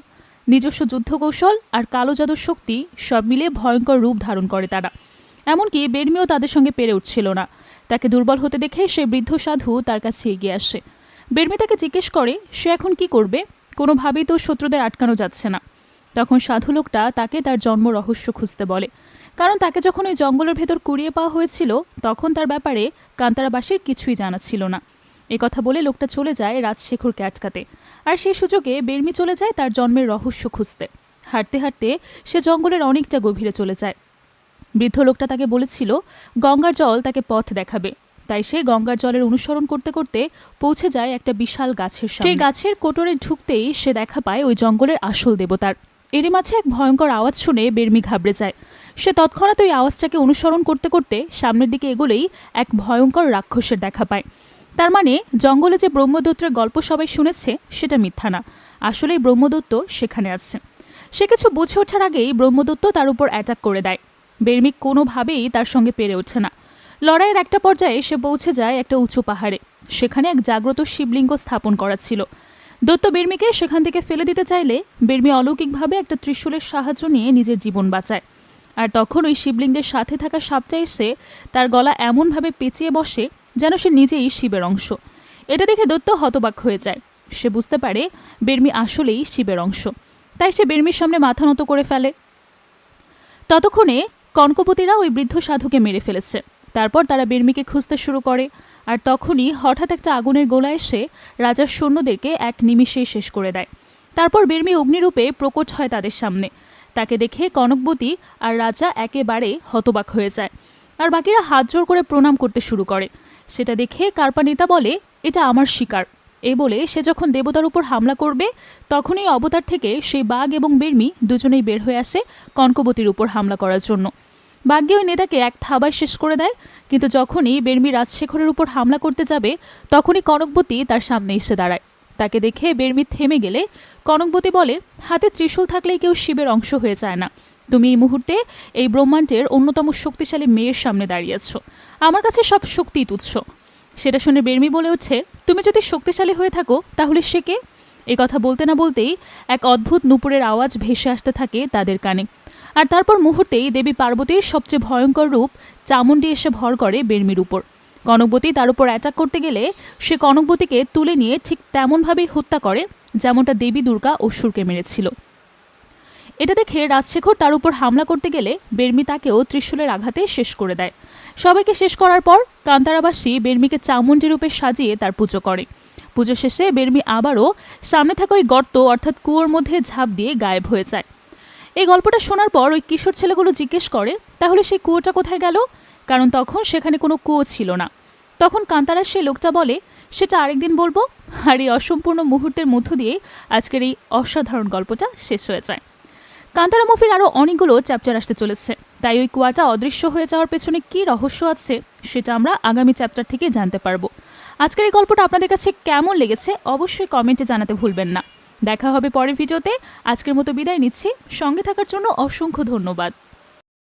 নিজস্ব যুদ্ধকৌশল আর কালো জাদুর শক্তি সব মিলে ভয়ঙ্কর রূপ ধারণ করে তারা। এমনকি বের্মিও তাদের সঙ্গে পেরে উঠছিল না। তাকে দুর্বল হতে দেখে সে বৃদ্ধ সাধু তার কাছে এগিয়ে আসে। বের্মি তাকে জিজ্ঞেস করে সে এখন কি করবে, কোনোভাবেই তো শত্রুদের আটকানো যাচ্ছে না। তখন সাধু লোকটা তাকে তার জন্ম রহস্য খুঁজতে বলে, কারণ তাকে যখন ওই জঙ্গলের ভেতর কুড়িয়ে পাওয়া হয়েছিল তখন তার ব্যাপারে কান্তারাবাসীর কিছুই জানা ছিল না। কথা বলে লোকটা চলে যায় রাজশেখরকে আটকাতে, আর সেই সুযোগে বের্মি চলে যায় তার জন্মের রহস্য খুঁজতে। হাঁটতে হাঁটতে সে জঙ্গলের অনেকটা গভীরে চলে যায়। বৃদ্ধ লোকটা তাকে বলেছিল গঙ্গার জল তাকে পথ দেখাবে, তাই সে গঙ্গার জলের অনুসরণ করতে করতে পৌঁছে যায় একটা বিশাল গাছের সামনে। সেই গাছের কোটরে ঢুকতেই সে দেখা পায় ওই জঙ্গলের আসল দেবতার। এরই মাঝে এক ভয়ঙ্কর আওয়াজ শুনে বের্মি ঘাবড়ে যায়। সে তৎক্ষণাৎ ওই আওয়াজটাকে অনুসরণ করতে করতে সামনের দিকে এগোলেই এক ভয়ঙ্কর রাক্ষসের দেখা পায়। তার মানে জঙ্গলে যে ব্রহ্মদত্তের গল্প সবাই শুনেছে সেটা মিথ্যা না, আসলেই ব্রহ্মদত্ত সেখানে আছে। সে কিছু বুঝে ওঠার আগেই ব্রহ্মদত্ত তার উপর অ্যাটাক করে দেয়। বের্মি কোনোভাবেই তার সঙ্গে পেরে ওঠে না। লড়াইয়ের একটা পর্যায়ে সে পৌঁছে যায় একটা উঁচু পাহাড়ে। সেখানে এক জাগ্রত শিবলিঙ্গ স্থাপন করা ছিল। দত্ত বের্মিকে সেখান থেকে ফেলে দিতে চাইলে বের্মি অলৌকিকভাবে একটা ত্রিশূলের সাহায্য নিয়ে নিজের জীবন বাঁচায়। আর তখন ওই শিবলিঙ্গের সাথে থাকা সাপটা এসে তার গলা এমনভাবে পেঁচিয়ে বসে যেন সে নিজেই শিবের অংশ। এটা দেখে দত্ত হতবাক হয়ে যায়। সে বুঝতে পারে বের্মি আসলেই শিবের অংশ, তাই সে বের্মির সামনে মাথা নত করে ফেলে। ততক্ষণে কনকবতীরা ওই বৃদ্ধ সাধুকে মেরে ফেলেছে। তারপর তারা বের্মিকে খুঁজতে শুরু করে, আর তখনই হঠাৎ একটা আগুনের গোলা এসে রাজার সৈন্যদেরকে এক নিমিষেই শেষ করে দেয়। তারপর বের্মি অগ্নিরূপে প্রকট হয় তাদের সামনে। তাকে দেখে কনকবতী আর রাজা একেবারে হতবাক হয়ে যায়, আর বাকিরা হাত জোড় করে প্রণাম করতে শুরু করে। সেটা দেখে কার্পানেতা বলে এটা আমার শিকার। এই বলে সে যখন দেবতার উপর হামলা করবে তখনই অবতার থেকে সেই বাঘ এবং বের্মি দুজনেই বের হয়ে আসে কনকবতীর উপর হামলা করার জন্য। বাঘে ওই নেতাকে এক থাবায় শেষ করে দেয়, কিন্তু যখনই বের্মি রাজশেখরের উপর হামলা করতে যাবে তখনই কনকবতী তার সামনে এসে দাঁড়ায়। তাকে দেখে বের্মি থেমে গেলে কনকবতী বলে হাতে ত্রিশূল থাকলেই কেউ শিবের অংশ হয়ে যায় না। তুমি এই মুহূর্তে এই ব্রহ্মাণ্ডের অন্যতম শক্তিশালী মেয়ের সামনে দাঁড়িয়েছ। আমার কাছে সব শক্তিই তুচ্ছ। সেটা শুনে বের্মি বলে ওঠে তুমি যদি শক্তিশালী হয়ে থাকো তাহলে সে কে? এই কথা বলতে না বলতেই এক অদ্ভুত নুপুরের আওয়াজ ভেসে আসতে থাকে তাদের কানে, আর তারপর মুহূর্তেই দেবী পার্বতীর সবচেয়ে ভয়ঙ্কর রূপ চামুণ্ডী এসে ভর করে বের্মির উপর। কনকবতী তার উপর অ্যাটাক করতে গেলে সে কনকবতীকে তুলে নিয়ে ঠিক তেমনভাবেই হত্যা করে যেমনটা দেবী দুর্গা অসুরকে মেরেছিল। এটা দেখে রাজশেখর তার উপর হামলা করতে গেলে বের্মি তাকেও ত্রিশূলের আঘাতে শেষ করে দেয়। সবাইকে শেষ করার পর কান্তারাবাসী বের্মিকে চামুণ্ডী রূপে সাজিয়ে তার পুজো করে। পুজো শেষে বের্মি আবারও সামনে থাকা ওই গর্ত অর্থাৎ কুয়োর মধ্যে ঝাঁপ দিয়ে গায়েব হয়ে যায়। এই গল্পটা শোনার পর ওই কিশোর ছেলেগুলো জিজ্ঞেস করে তাহলে সেই কুয়োটা কোথায় গেল, কারণ তখন সেখানে কোনো কুয়ো ছিল না। তখন কান্তারার সেই লোকটা বলে সেটা আরেকদিন বলবো। আর এই অসম্পূর্ণ মুহূর্তের মধ্য দিয়ে আজকের এই অসাধারণ গল্পটা শেষ হয়ে যায়। কান্তারা মুভির আরও অনেকগুলো চ্যাপ্টার আসতে চলেছে, তাই ওই কুয়াটা অদৃশ্য হয়ে যাওয়ার পেছনে কী রহস্য আছে সেটা আমরা আগামী চ্যাপ্টার থেকে জানতে পারবো। আজকের এই গল্পটা আপনাদের কাছে কেমন লেগেছে অবশ্যই কমেন্টে জানাতে ভুলবেন না। দেখা হবে পরের ভিডিওতে। আজকের মতো বিদায় নিচ্ছি। সঙ্গে থাকার জন্য অসংখ্য ধন্যবাদ।